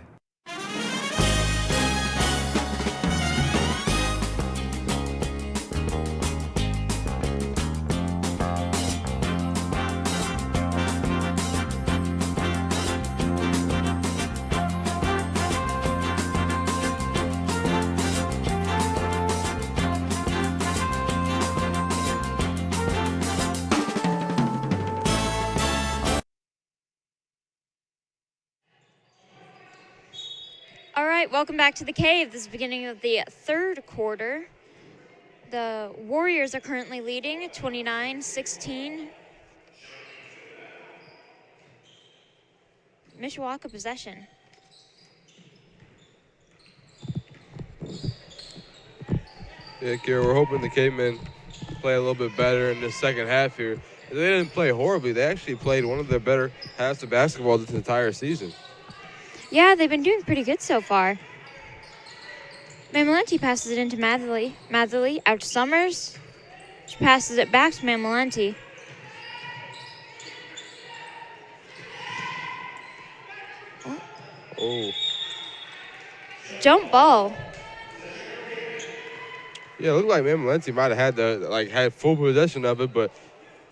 right, welcome back to the Cave. This is the beginning of the third quarter. The Warriors are currently leading 29-16. Mishawaka possession. Yeah, Kira, we're hoping the Cavemen play a little bit better in the second half here. They didn't play horribly. They actually played one of their better halves of basketball this entire season. Yeah, they've been doing pretty good so far. Mamalenti passes it into Matherly. Matherly out to Summers. She passes it back to Mamalenti. Oh. Jump ball. Yeah, it looked like Mamalenti might have had had full possession of it, but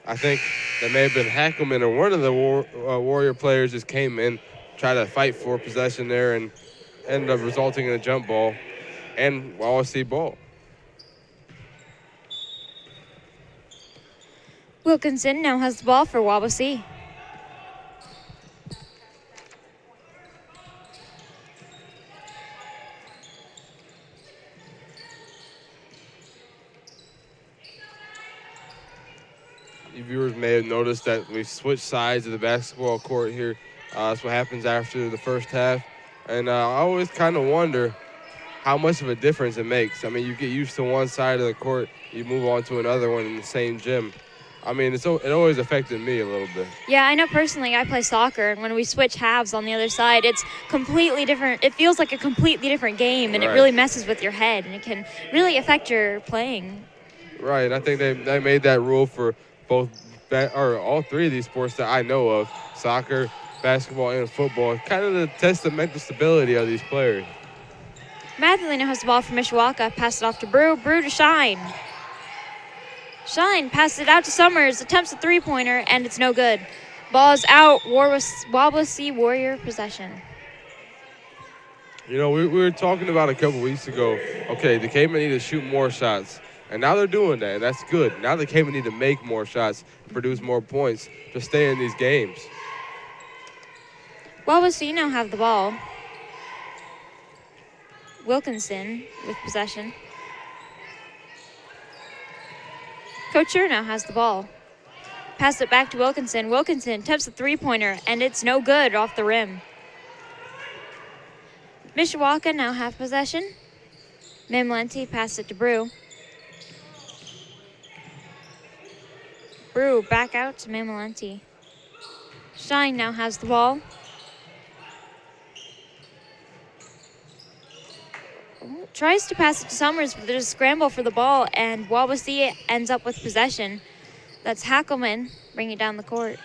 I think that may have been Hackelman or one of the Warrior players just came in, tried to fight for possession there, and ended up resulting in a jump ball and Wawasee ball. Wilkinson now has the ball for Wawasee. You viewers may have noticed that we've switched sides of the basketball court here. That's what happens after the first half. And I always kind of wonder how much of a difference it makes. I mean, you get used to one side of the court, you move on to another one in the same gym. I mean, it always affected me a little bit. Yeah, I know personally I play soccer, and when we switch halves on the other side, it's completely different. It feels like a completely different game, and Right. It really messes with your head, and it can really affect your playing. Right, and I think they made that rule for all three of these sports that I know of, soccer, basketball, and football, kind of to test the mental stability of these players. Matherly now has the ball for Mishawaka. Pass it off to Brew. Brew to Shine. Shine passes it out to Summers. Attempts a three-pointer, and it's no good. Ball is out. Wawasee Warrior possession. You know, we were talking about a couple weeks ago, okay, the Cavemen need to shoot more shots. And now they're doing that, and that's good. Now the Cavemen need to make more shots, produce more points to stay in these games. Wawasee now have the ball. Wilkinson with possession. Couture now has the ball. Pass it back to Wilkinson. Wilkinson attempts a three-pointer, and it's no good off the rim. Mishawaka now have possession. Mamalenti pass it to Brew. Brew back out to Mamalenti. Shine now has the ball. Tries to pass it to Summers, but there's a scramble for the ball, and Wawasee ends up with possession. That's Hackelman bringing it down the court.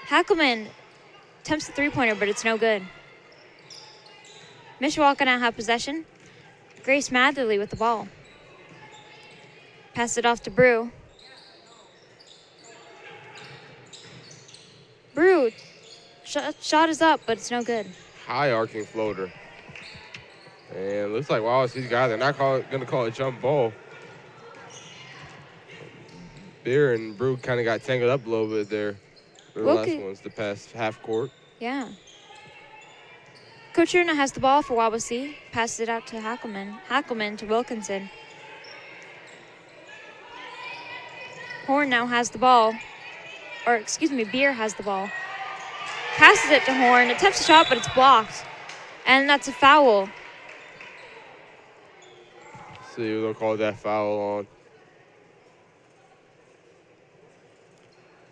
Hackelman attempts the three-pointer, but it's no good. Mishawaka now have possession. Grace Matherly with the ball. Pass it off to Brew. Brew, shot is up, but it's no good. High arcing floater. And looks like Wawasee's got it. They're not going to call it jump ball. Beer and Brew kind of got tangled up a little bit there. The last one's the past half court. Yeah. Coach Urna has the ball for Wawasee. Passes it out to Hackelman. Hackelman to Wilkinson. Horn now has the ball. Or, excuse me, Beer has the ball. Passes it to Horn. Attempts a shot, but it's blocked. And that's a foul. Let's see if they'll call that foul on.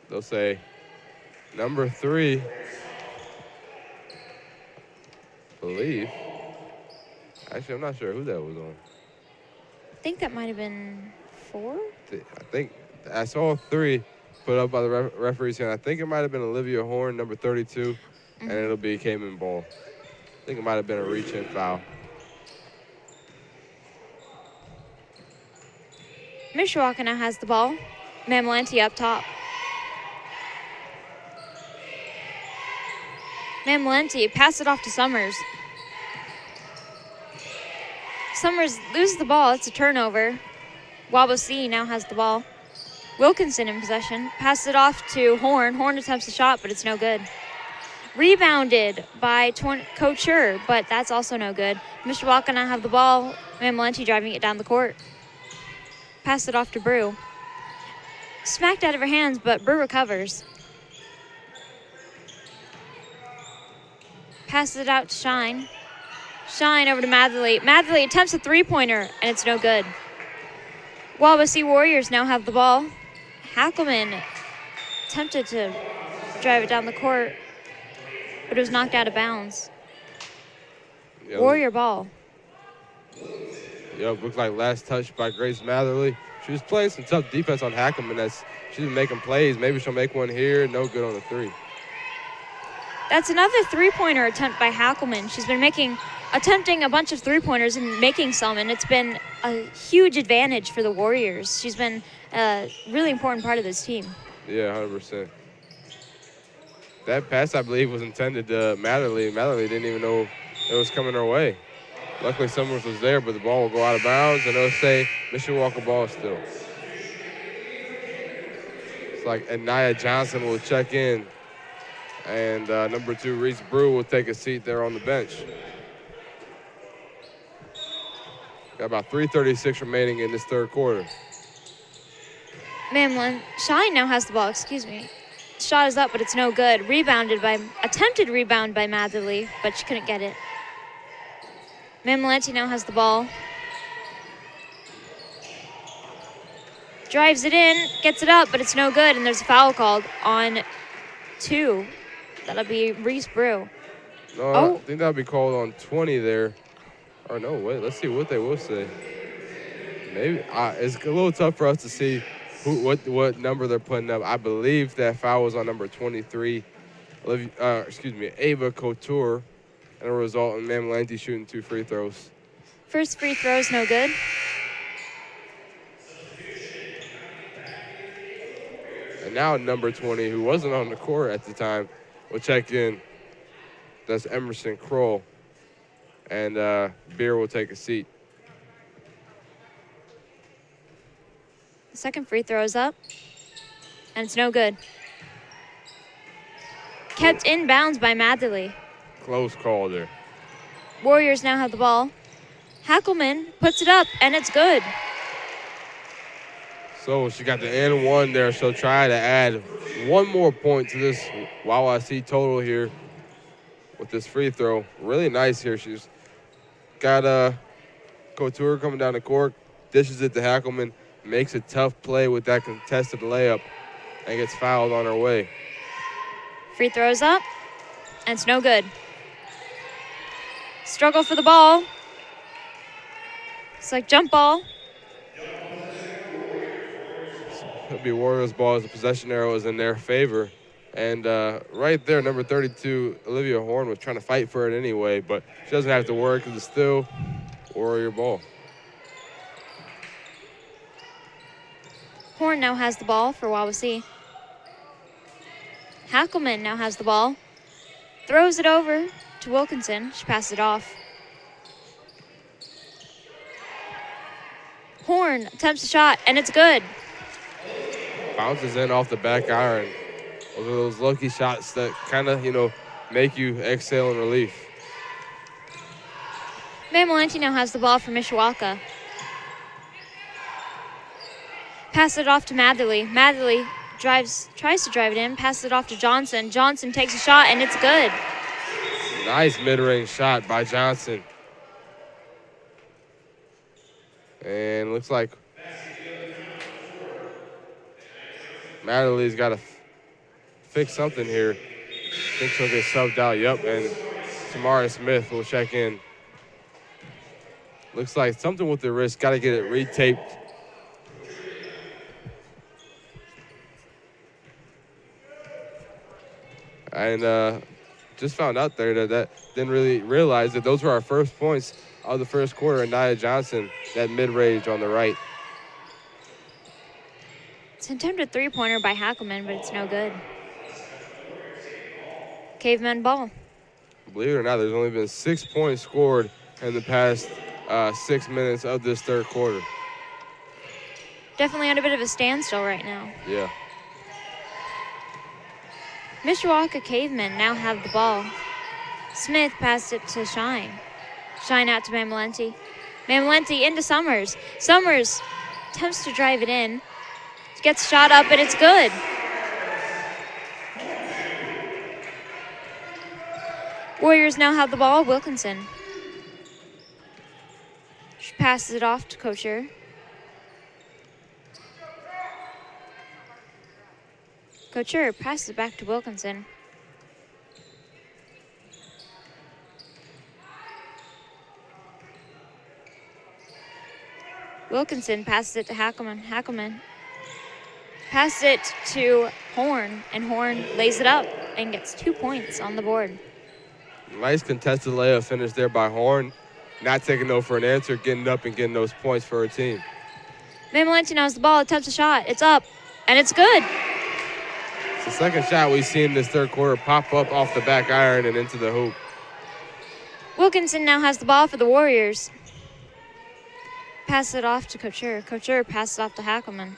They'll say number 3. Believe. Actually, I'm not sure who that was on. I think that might have been 4. I think I saw 3 put up by the referees here. I think it might have been Olivia Horn, number 32, and it'll be Cayman ball. I think it might have been a reach-in foul. Mishawaka now has the ball. Mamalenti up top. Mamalenti pass it off to Summers. Summers loses the ball. It's a turnover. Wawasee now has the ball. Wilkinson in possession. Passes it off to Horn. Horn attempts a shot, but it's no good. Rebounded by Couture, but that's also no good. Mishawaka now have the ball. Mamalenti driving it down the court. Pass it off to Brew. Smacked out of her hands, but Brew recovers. Passes it out to Shine. Shine over to Matherly. Matherly attempts a three-pointer, and it's no good. Wawasee Warriors now have the ball. Hackelman attempted to drive it down the court, but it was knocked out of bounds. Yep. Warrior ball. Yep, looks like last touch by Grace Matherly. She was playing some tough defense on Hackelman. She's been making plays. Maybe she'll make one here. No good on the three. That's another three-pointer attempt by Hackelman. She's been attempting a bunch of three-pointers and making some, and it's been a huge advantage for the Warriors. She's been a really important part of this team. Yeah, 100%. That pass, I believe, was intended to Matherly. Matherly didn't even know it was coming her way. Luckily, Summers was there, but the ball will go out of bounds, and it'll say Mishawaka ball still. It's like Anaya Johnson will check in, and number 2, Reese Brew, will take a seat there on the bench. Got about 3:36 remaining in this third quarter. Shine now has the ball, Shot is up, but it's no good. Attempted rebound by Matherly, but she couldn't get it. Mamalenti now has the ball. Drives it in, gets it up, but it's no good, and there's a foul called on 2. That'll be Reese Brew. No, I think that'll be called on 20 there. Or no, wait, let's see what they will say. Maybe it's a little tough for us to see what number they're putting up. I believe that foul was on number 23, Ava Couture, and a result in Mamalenti shooting 2 free throws. First free throw's no good. And now number 20, who wasn't on the court at the time, will check in. That's Emerson Kroll. And Beer will take a seat. The second free throw is up, and it's no good. Kept in bounds by Matherly. Close call there. Warriors now have the ball. Hackelman puts it up, and it's good. So she got the and one there. She'll try to add one more point to this Wawasee total here with this free throw. Really nice here. She's got Couture coming down the court, dishes it to Hackelman, makes a tough play with that contested layup, and gets fouled on her way. Free throws up, and it's no good. Struggle for the ball. It's like jump ball. It'll be Warriors ball as the possession arrow is in their favor. And right there, number 32, Olivia Horn, was trying to fight for it anyway, but she doesn't have to worry because it's still Warrior ball. Horn now has the ball for Wawasee. Hackelman now has the ball. Throws it over to Wilkinson. She passes it off. Horn attempts a shot, and it's good. Bounces in off the back iron. Those are those lucky shots that kind of, make you exhale in relief. Mamalenti now has the ball for Mishawaka. Pass it off to Matherly. Matherly tries to drive it in, passes it off to Johnson. Johnson takes a shot, and it's good. Nice mid-range shot by Johnson. And looks like Matherly's got to fix something here. I think she'll get subbed out. Yep, and Tamara Smith will check in. Looks like something with the wrist. Got to get it retaped. And just found out there that didn't really realize that those were our first points of the first quarter. And Nia Johnson, that mid-range on the right. It's an attempted three-pointer by Hackelman, but it's no good. Caveman ball. Believe it or not, there's only been 6 points scored in the past 6 minutes of this third quarter. Definitely on a bit of a standstill right now. Yeah. Mishawaka Cavemen now have the ball. Smith passed it to Shine. Shine out to Mamalenti. Mamalenti into Summers. Summers attempts to drive it in. Gets shot up, and it's good. Warriors now have the ball. Wilkinson. She passes it off to Couture. Couture passes it back to Wilkinson. Wilkinson passes it to Hackelman. Hackelman passes it to Horn, and Horn lays it up and gets 2 points on the board. Nice contested layup finish there by Horn. Not taking no for an answer, getting up and getting those points for her team. Mamalenti now has the ball, attempts a shot. It's up, and it's good. It's the second shot we've seen this third quarter pop up off the back iron and into the hoop. Wilkinson now has the ball for the Warriors. Pass it off to Couture. Couture passes it off to Hackelman.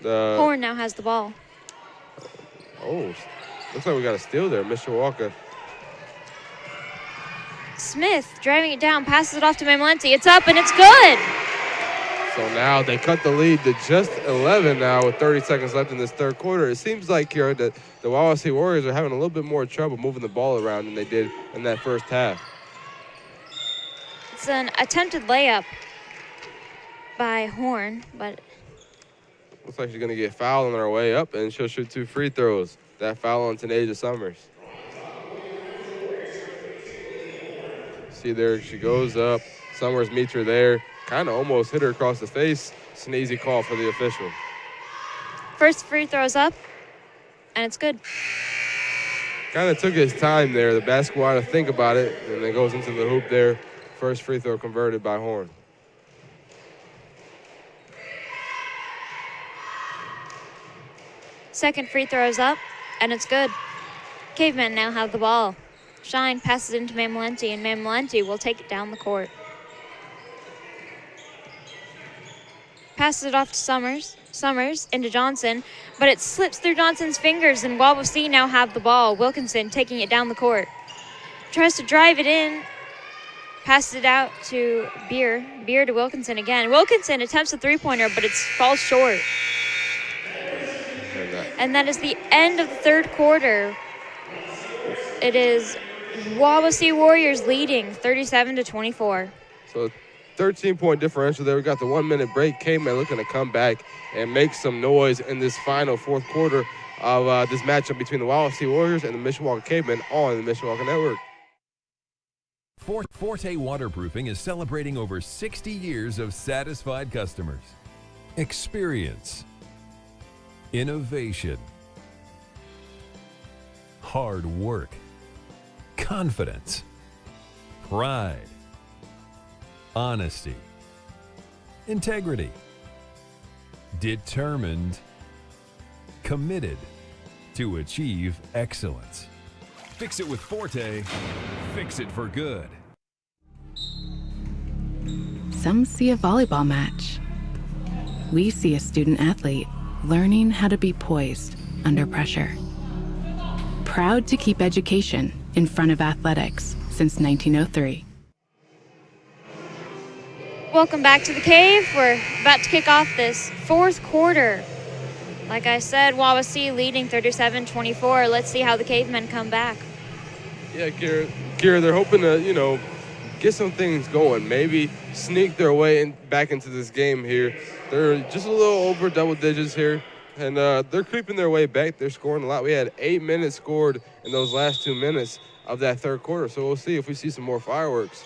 Horn now has the ball. Oh, looks like we got a steal there. Mishawaka. Smith driving it down, passes it off to Mamalenti. It's up, and it's good. So now they cut the lead to just 11 now with 30 seconds left in this third quarter. It seems like, Kira, that the Wawasee Warriors are having a little bit more trouble moving the ball around than they did in that first half. It's an attempted layup by Horn, but looks like she's going to get fouled on her way up, and she'll shoot 2 free throws. That foul on Tanasia Summers. See there, she goes up. Summers meets her there. Kind of almost hit her across the face. It's an easy call for the official. First free throw's up, and it's good. Kind of took his time there. The basketball had to think about it, and then goes into the hoop there. First free throw converted by Horn. Second free throw's up, and it's good. Cavemen now have the ball. Shine passes into Mamalenti, and Mamalenti will take it down the court. Passes it off to Summers. Summers into Johnson, but it slips through Johnson's fingers, and Wawasee now have the ball. Wilkinson taking it down the court. Tries to drive it in. Passes it out to Beer. Beer to Wilkinson again. Wilkinson attempts a three-pointer, but it falls short. And that is the end of the third quarter. It is Wawasee Warriors leading 37-24. So 13-point differential there. We got the 1-minute break. K-Man looking to come back and make some noise in this final fourth quarter of this matchup between the Wawasee Warriors and the Mishawaka Cavemen on the Mishawaka Network. Forte Waterproofing is celebrating over 60 years of satisfied customers. Experience, innovation, hard work, confidence, pride, honesty, integrity, determined, committed to achieve excellence. Fix it with Forte, fix it for good. Some see a volleyball match. We see a student athlete learning how to be poised under pressure. Proud to keep education in front of athletics since 1903. Welcome back to the Cave. We're about to kick off this fourth quarter. Like I said, Wawasee leading 37-24. Let's see how the Cavemen come back. Yeah, Kira, they're hoping to, get some things going. Maybe sneak their way back into this game here. They're just a little over double digits here, and they're creeping their way back. They're scoring a lot. We had 8 minutes scored in those last 2 minutes of that third quarter, so we'll see if we see some more fireworks.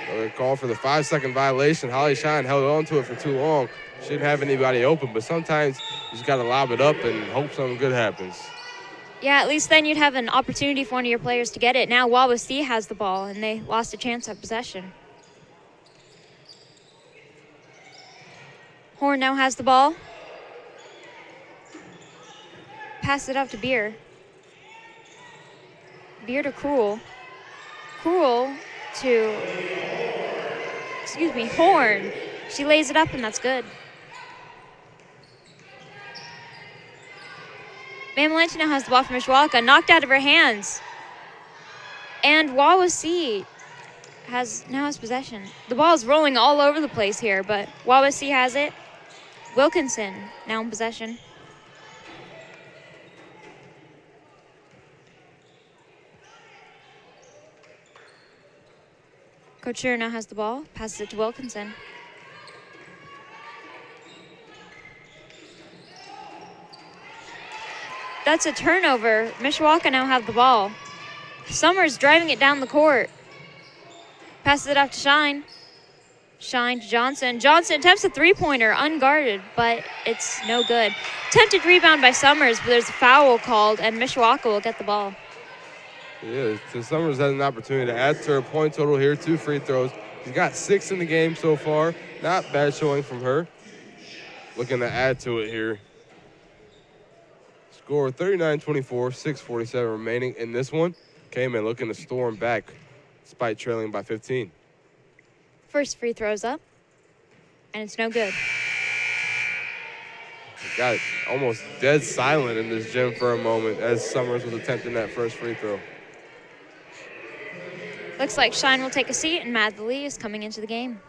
Another call for the 5-second violation. Holly Shine held on to it for too long. Shouldn't have anybody open, but sometimes you just got to lob it up and hope something good happens. Yeah, at least then you'd have an opportunity for one of your players to get it. Now Wawasee has the ball, and they lost a chance at possession. Horn now has the ball. Pass it up to Beer. Beer to Cruel. Cruel to, Horn. She lays it up, and that's good. Mamelanti now has the ball from Mishawaka, knocked out of her hands. And Wawasee now has possession. The ball is rolling all over the place here, but Wawasee has it. Wilkinson now in possession. Couture now has the ball, passes it to Wilkinson. That's a turnover. Mishawaka now have the ball. Summers driving it down the court. Passes it off to Shine. Shine to Johnson. Johnson attempts a three-pointer, unguarded, but it's no good. Attempted rebound by Summers, but there's a foul called, and Mishawaka will get the ball. Yeah, so Summers has an opportunity to add to her point total here. 2 free throws. She's got 6 in the game so far. Not bad showing from her. Looking to add to it here. Score 39-24, 6:47 remaining in this one. Cayman looking to storm back despite trailing by 15. First free throw's up, and it's no good. It got almost dead silent in this gym for a moment as Summers was attempting that first free throw. Looks like Shine will take a seat, and Madley is coming into the game.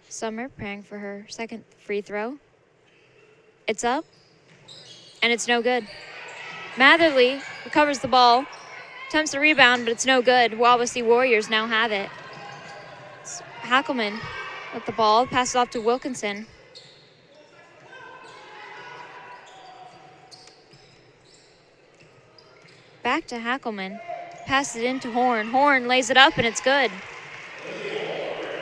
Summer preparing for her second free throw. It's up, and it's no good. Matherly recovers the ball, attempts to rebound, but it's no good. Wawasee Warriors now have it. It's Hackelman with the ball, passes off to Wilkinson. Back to Hackelman, passes it into Horn. Horn lays it up, and it's good.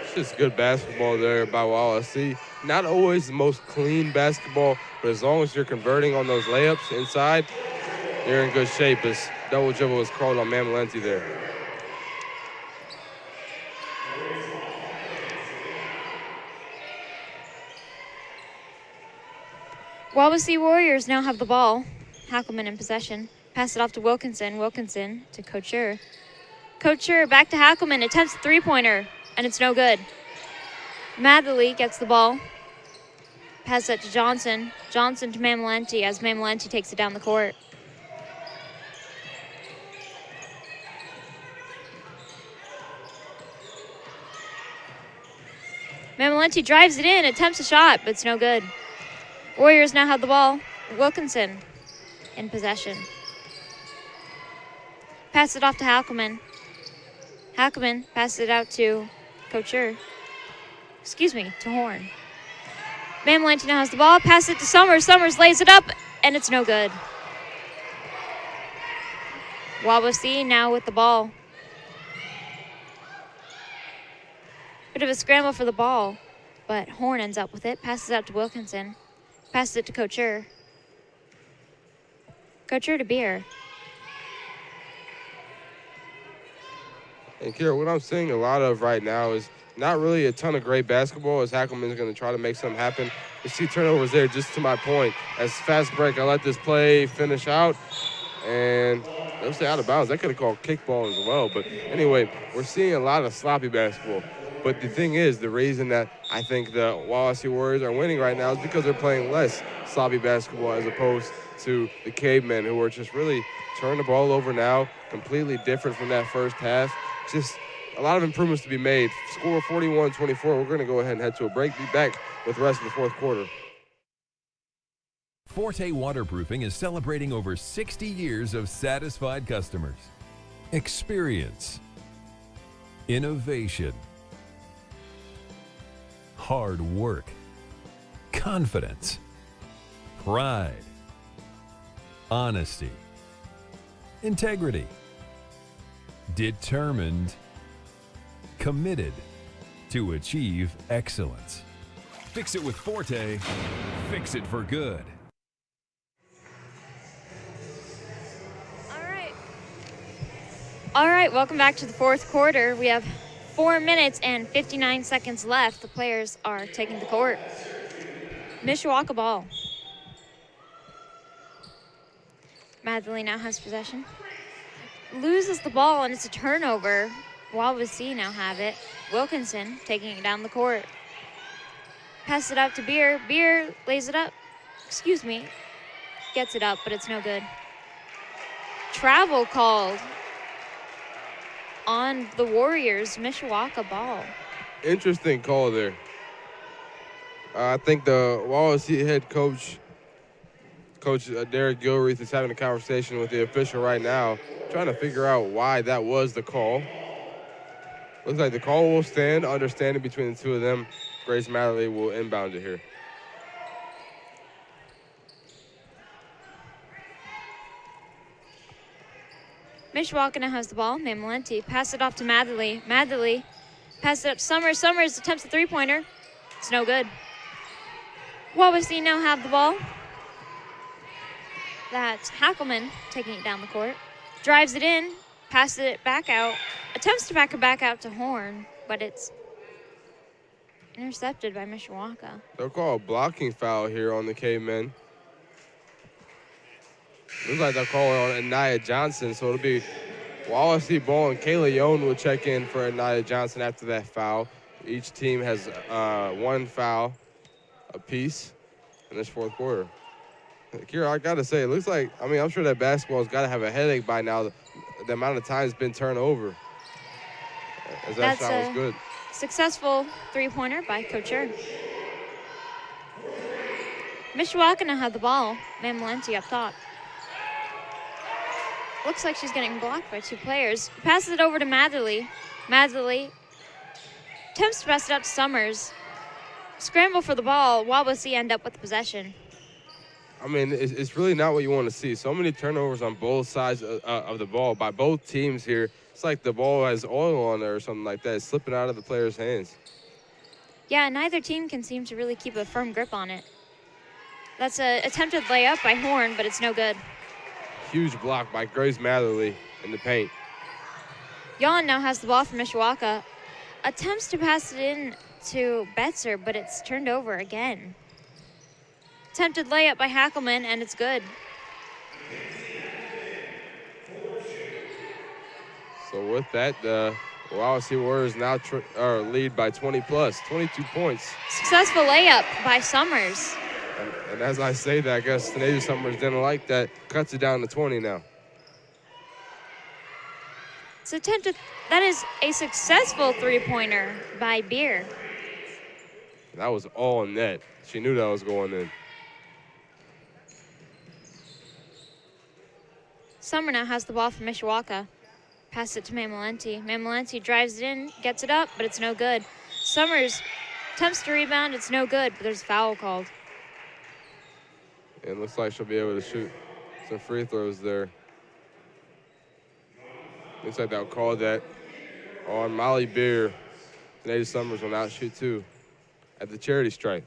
It's just good basketball there by Wawasee. Not always the most clean basketball, but as long as you're converting on those layups inside, you're in good shape. As double dribble was called on Mamelanti there. Wawasee Warriors now have the ball. Hackelman in possession. Pass it off to Wilkinson. Wilkinson to Couture. Couture back to Hackelman. Attempts a three-pointer, and it's no good. Matherly gets the ball. Pass it to Johnson. Johnson to Mamelanti as Mamelanti takes it down the court. Mamelanti drives it in, attempts a shot, but it's no good. Warriors now have the ball. Wilkinson in possession. Pass it off to Hackelman. Hackelman passes it out to Couture. To Horn. Mamelanti now has the ball. Pass it to Summers. Summers lays it up, and it's no good. Wawasee now with the ball. Bit of a scramble for the ball, but Horn ends up with it. Passes out to Wilkinson. Passes it to Couture. Couture to Beer. And Kira, what I'm seeing a lot of right now is not really a ton of great basketball as Hackelman's going to try to make something happen. You see turnovers there, just to my point. As fast break, I let this play finish out, and they'll stay out of bounds. They could have called kickball as well. But anyway, we're seeing a lot of sloppy basketball. But the thing is, the reason that I think the Wawasee Warriors are winning right now is because they're playing less sloppy basketball as opposed to the Cavemen, who are just really turning the ball over now, completely different from that first half. Just a lot of improvements to be made. Score 41-24. We're going to go ahead and head to a break. Be back with the rest of the fourth quarter. Forte Waterproofing is celebrating over 60 years of satisfied customers. Experience, innovation, hard work, confidence, pride, honesty, integrity, determined, committed to achieve excellence. Fix it with Forte, fix it for good. All right, welcome back to the fourth quarter. We have 4 minutes and 59 seconds left. The players are taking the court. Mishawaka ball. Madley now has possession. Loses the ball, and it's a turnover. Wawasee now have it. Wilkinson taking it down the court. Pass it out to Beer. Beer lays it up. Excuse me. Gets it up, but it's no good. Travel called on the Warriors' Mishawaka ball. Interesting call there. I think the Wawasee head coach, Derek Gilreath, is having a conversation with the official right now, trying to figure out why that was the call. Looks like the call will stand. Understanding between the two of them. Grace Madley will inbound it here. Mishawaka now has the ball. Mamalenti pass it off to Madley. Madley pass it up to Summers. Summers attempts a three-pointer. It's no good. Wawasee now have the ball. That's Hackelman taking it down the court. Drives it in, passes it back out. Attempts to back it back out to Horn, but it's intercepted by Mishawaka. They'll call a blocking foul here on the Cavemen. Looks like they'll call it on Anaya Johnson, so it'll be Wawasee ball, and Kayla Yohn will check in for Anaya Johnson after that foul. Each team has one foul apiece in this fourth quarter. Kira, I got to say, it looks like, I mean, I'm sure that basketball's got to have a headache by now. The amount of time it's been turned over. As that shot was good. Successful three-pointer by Couture. Mishawaka now had the ball. Mamalenti up top. Looks like she's getting blocked by two players. Passes it over to Madley. Madley attempts to pass it up to Summers. Scramble for the ball. Wawasee end up with the possession. I mean, it's really not what you want to see. So many turnovers on both sides of the ball by both teams here. It's like the ball has oil on there or something like that. It's slipping out of the players' hands. Yeah, neither team can seem to really keep a firm grip on it. That's an attempted layup by Horn, but it's no good. Huge block by Grace Matherly in the paint. Yon now has the ball from Mishawaka. Attempts to pass it in to Betzer, but it's turned over again. Attempted layup by Hackelman, and it's good. So with that, the Wawasee Warriors now lead by 20 plus, 22 points. Successful layup by Summers. And as I say that, I guess Tenasia Summers didn't like that. Cuts it down to 20 now. It's attempted. That is a successful three-pointer by Beer. That was all net. She knew that was going in. Summer now has the ball from Mishawaka. Pass it to Mamalenti. Mamalenti drives it in, gets it up, but it's no good. Summers attempts to rebound. It's no good, but there's a foul called. And it looks like she'll be able to shoot some free throws there. Looks like they'll call that on Molly Beer. Tenasia Summers will not shoot two at the charity stripe.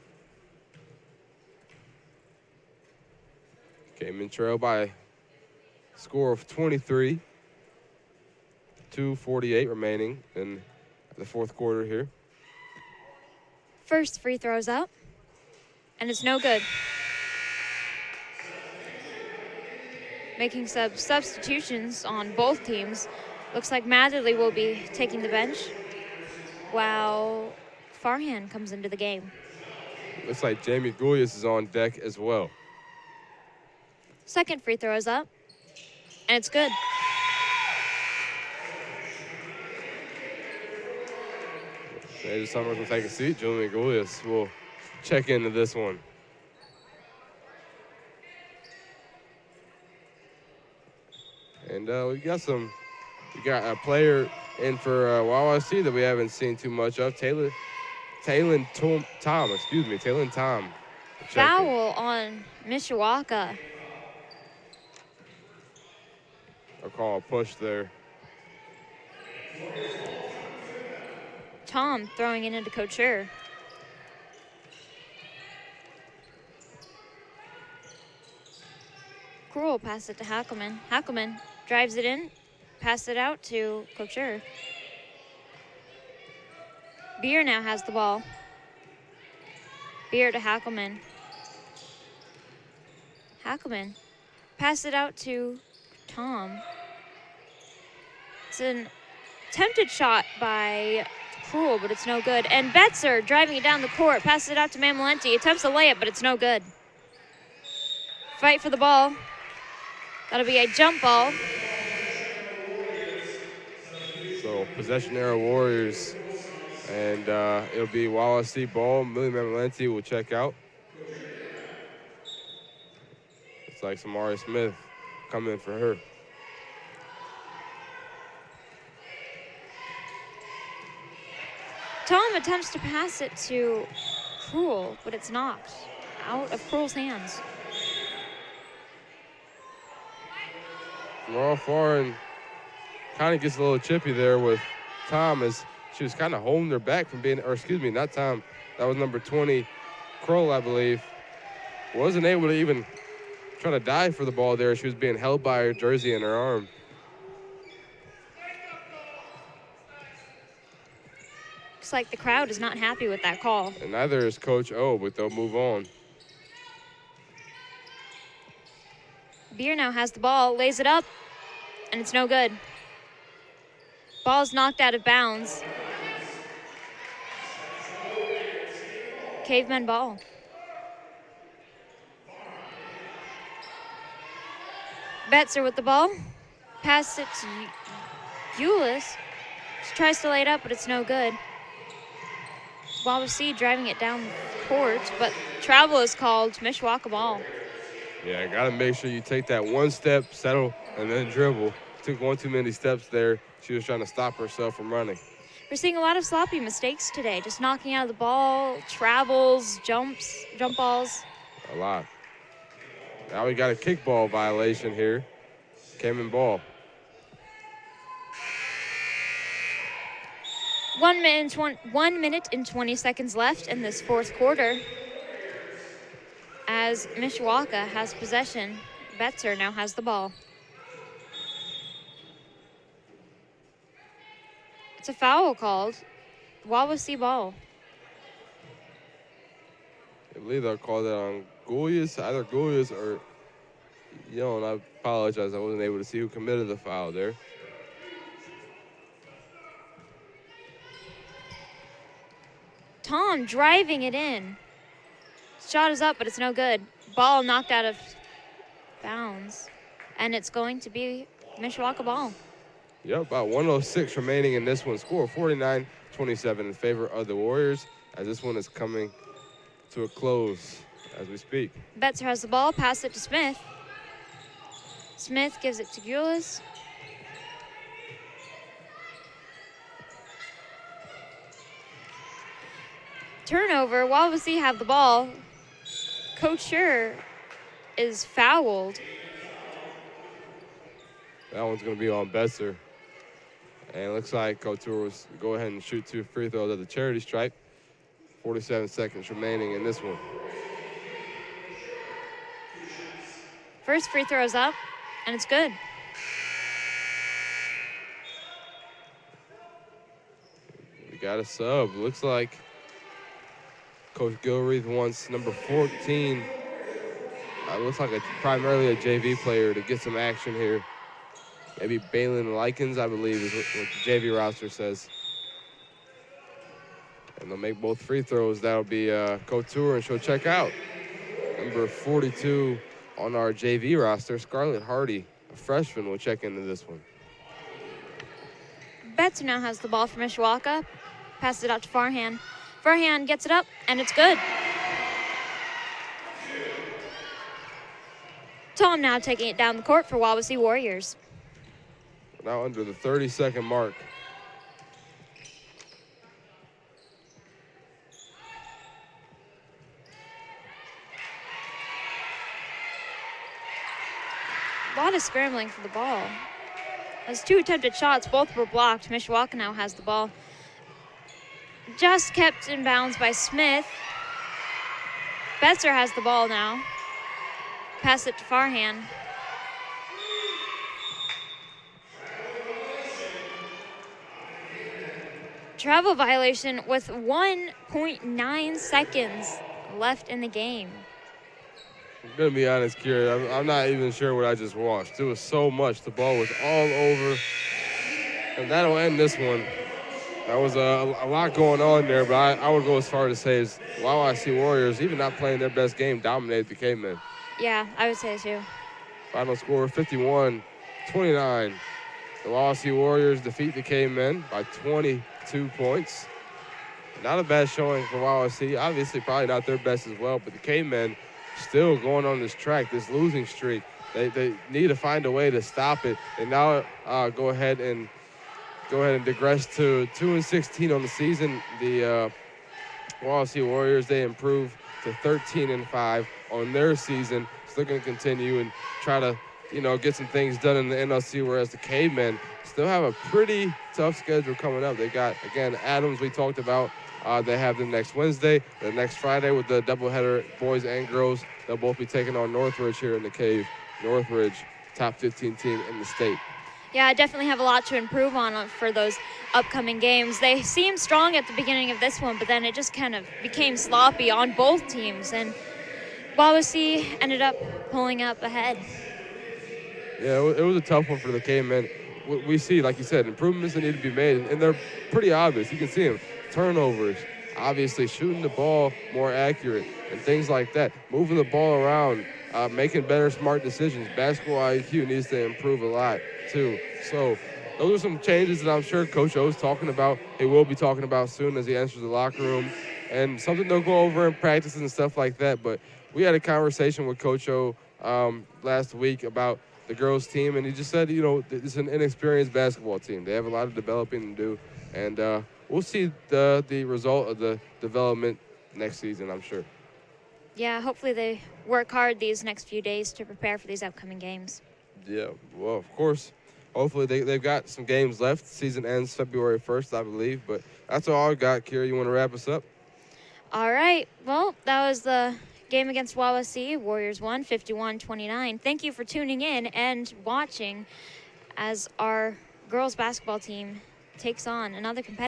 Came in trail by a score of 23. 2:48 remaining in the fourth quarter here. First free throw's up, and it's no good. Making substitutions on both teams. Looks like Matherly will be taking the bench, while Farhan comes into the game. Looks like Jamie Goulias is on deck as well. Second free throw is up, and it's good. Tenasia Summers will take a seat. Jamie Goulias will check into this one. And we got a player in for Wawasee that we haven't seen too much of. Taylor Tom. Foul on Mishawaka. I'll call a push there. Tom throwing it into Couture. Cruel pass it to Hackelman. Hackelman drives it in, pass it out to Couture. Beer now has the ball. Beer to Hackelman. Hackelman Pass it out to Tom. It's an attempted shot by Cruel, but it's no good. And Betzer driving it down the court, passes it out to Mamalenti, attempts a layup, but it's no good. Fight for the ball. That'll be a jump ball. So possession era Warriors, and it'll be Wawasee ball. Millie Mamalenti will check out. It's like Samari Smith coming in for her. Tom attempts to pass it to Cruel, but it's knocked out of Cruel's hands. Laurel Foreign kind of gets a little chippy there with Tom as she was kind of holding her back from being, or excuse me, not Tom, that was number 20, Kroll, I believe. Wasn't able to even try to dive for the ball there. She was being held by her jersey in her arm. Looks like the crowd is not happy with that call. And neither is Coach O, but they'll move on. Beer now has the ball, lays it up, and it's no good. Ball's knocked out of bounds. Cavemen ball. Betzer with the ball. Pass it to Eulis. She tries to lay it up, but it's no good. Wawasee driving it down the court, but travel is called. Mishawaka ball. Yeah, got to make sure you take that one step, settle, and then dribble. Took one too many steps there. She was trying to stop herself from running. We're seeing a lot of sloppy mistakes today, just knocking out of the ball, travels, jump balls. A lot. Now we got a kickball violation here. Came in ball. 1 minute and 20 seconds left in this fourth quarter. As Mishawaka has possession, Betzer now has the ball. It's a foul called. Wawasee ball. I believe they'll call that on Goulias, either Goulias or Young. I apologize, I wasn't able to see who committed the foul there. Tom driving it in. Shot is up, but it's no good. Ball knocked out of bounds. And it's going to be Mishawaka ball. Yep, about 1:06 remaining in this one. Score 49-27 in favor of the Warriors as this one is coming to a close as we speak. Betzer has the ball, pass it to Smith. Smith gives it to Gulas. Turnover, Wawasee have the ball. Coach Schur is fouled. That one's going to be on Betzer. And it looks like Couture was go ahead and shoot 2 free throws at the charity stripe. 47 seconds remaining in this one. First free throw is up, and it's good. We got a sub. Looks like Coach Gilreath wants number 14. Looks like primarily a JV player to get some action here. Maybe Balin Likens, I believe, is what the JV roster says. And they'll make both free throws. That'll be Couture, and she'll check out. Number 42 on our JV roster, Scarlett Hardy, a freshman, will check into this one. Betzer now has the ball for Mishawaka. Passes it out to Farhan. Farhan gets it up, and it's good. Tom now taking it down the court for Wawasee Warriors. Now under the 30-second mark. A lot of scrambling for the ball. Those 2 attempted shots, both were blocked. Mishawaka now has the ball. Just kept in bounds by Smith. Betzer has the ball now. Pass it to Farhan. Travel violation with 1.9 seconds left in the game. I'm going to be honest, Kira. I'm not even sure what I just watched. It was so much. The ball was all over. And that'll end this one. That was a lot going on there, but I would go as far to say is Wawasee Warriors, even not playing their best game, dominated the Cavemen. Yeah, I would say so. Final score 51-29. The Wawasee Warriors defeat the Cavemen by 22 points. Not a bad showing for Wawasee. Obviously, probably not their best as well, but the Cavemen still going on this track, this losing streak. They need to find a way to stop it. And now go ahead and digress to 2-16 on the season. The Wawasee Warriors, they improved to 13-5 on their season. Still going to continue and try to, get some things done in the NLC, whereas the Cavemen still have a pretty tough schedule coming up. They got, again, Adams we talked about. They have them next Wednesday, the next Friday with the doubleheader, boys and girls. They'll both be taking on Northridge here in the Cave. Northridge, top 15 team in the state. Yeah, I definitely have a lot to improve on for those upcoming games. They seemed strong at the beginning of this one, but then it just kind of became sloppy on both teams, and Wawasee ended up pulling up ahead. Yeah, it was a tough one for the Cavemen. We see, like you said, improvements that need to be made, and they're pretty obvious. You can see them. Turnovers, obviously shooting the ball more accurate, and things like that. Moving the ball around, making better, smart decisions. Basketball IQ needs to improve a lot, too. So those are some changes that I'm sure Coach O's talking about. He will be talking about soon as he enters the locker room, and something they'll go over in practice and stuff like that. But we had a conversation with Coach O last week about the girls' team, and he just said, it's an inexperienced basketball team. They have a lot of developing to do, and we'll see the result of the development next season, I'm sure. Yeah, hopefully they work hard these next few days to prepare for these upcoming games. Yeah, well, of course. Hopefully they've got some games left. Season ends February 1st, I believe. But that's all I got. Kira, you want to wrap us up? All right. Well, that was the game against Wawasee. Warriors won 51-29. Thank you for tuning in and watching as our girls basketball team takes on another competitor.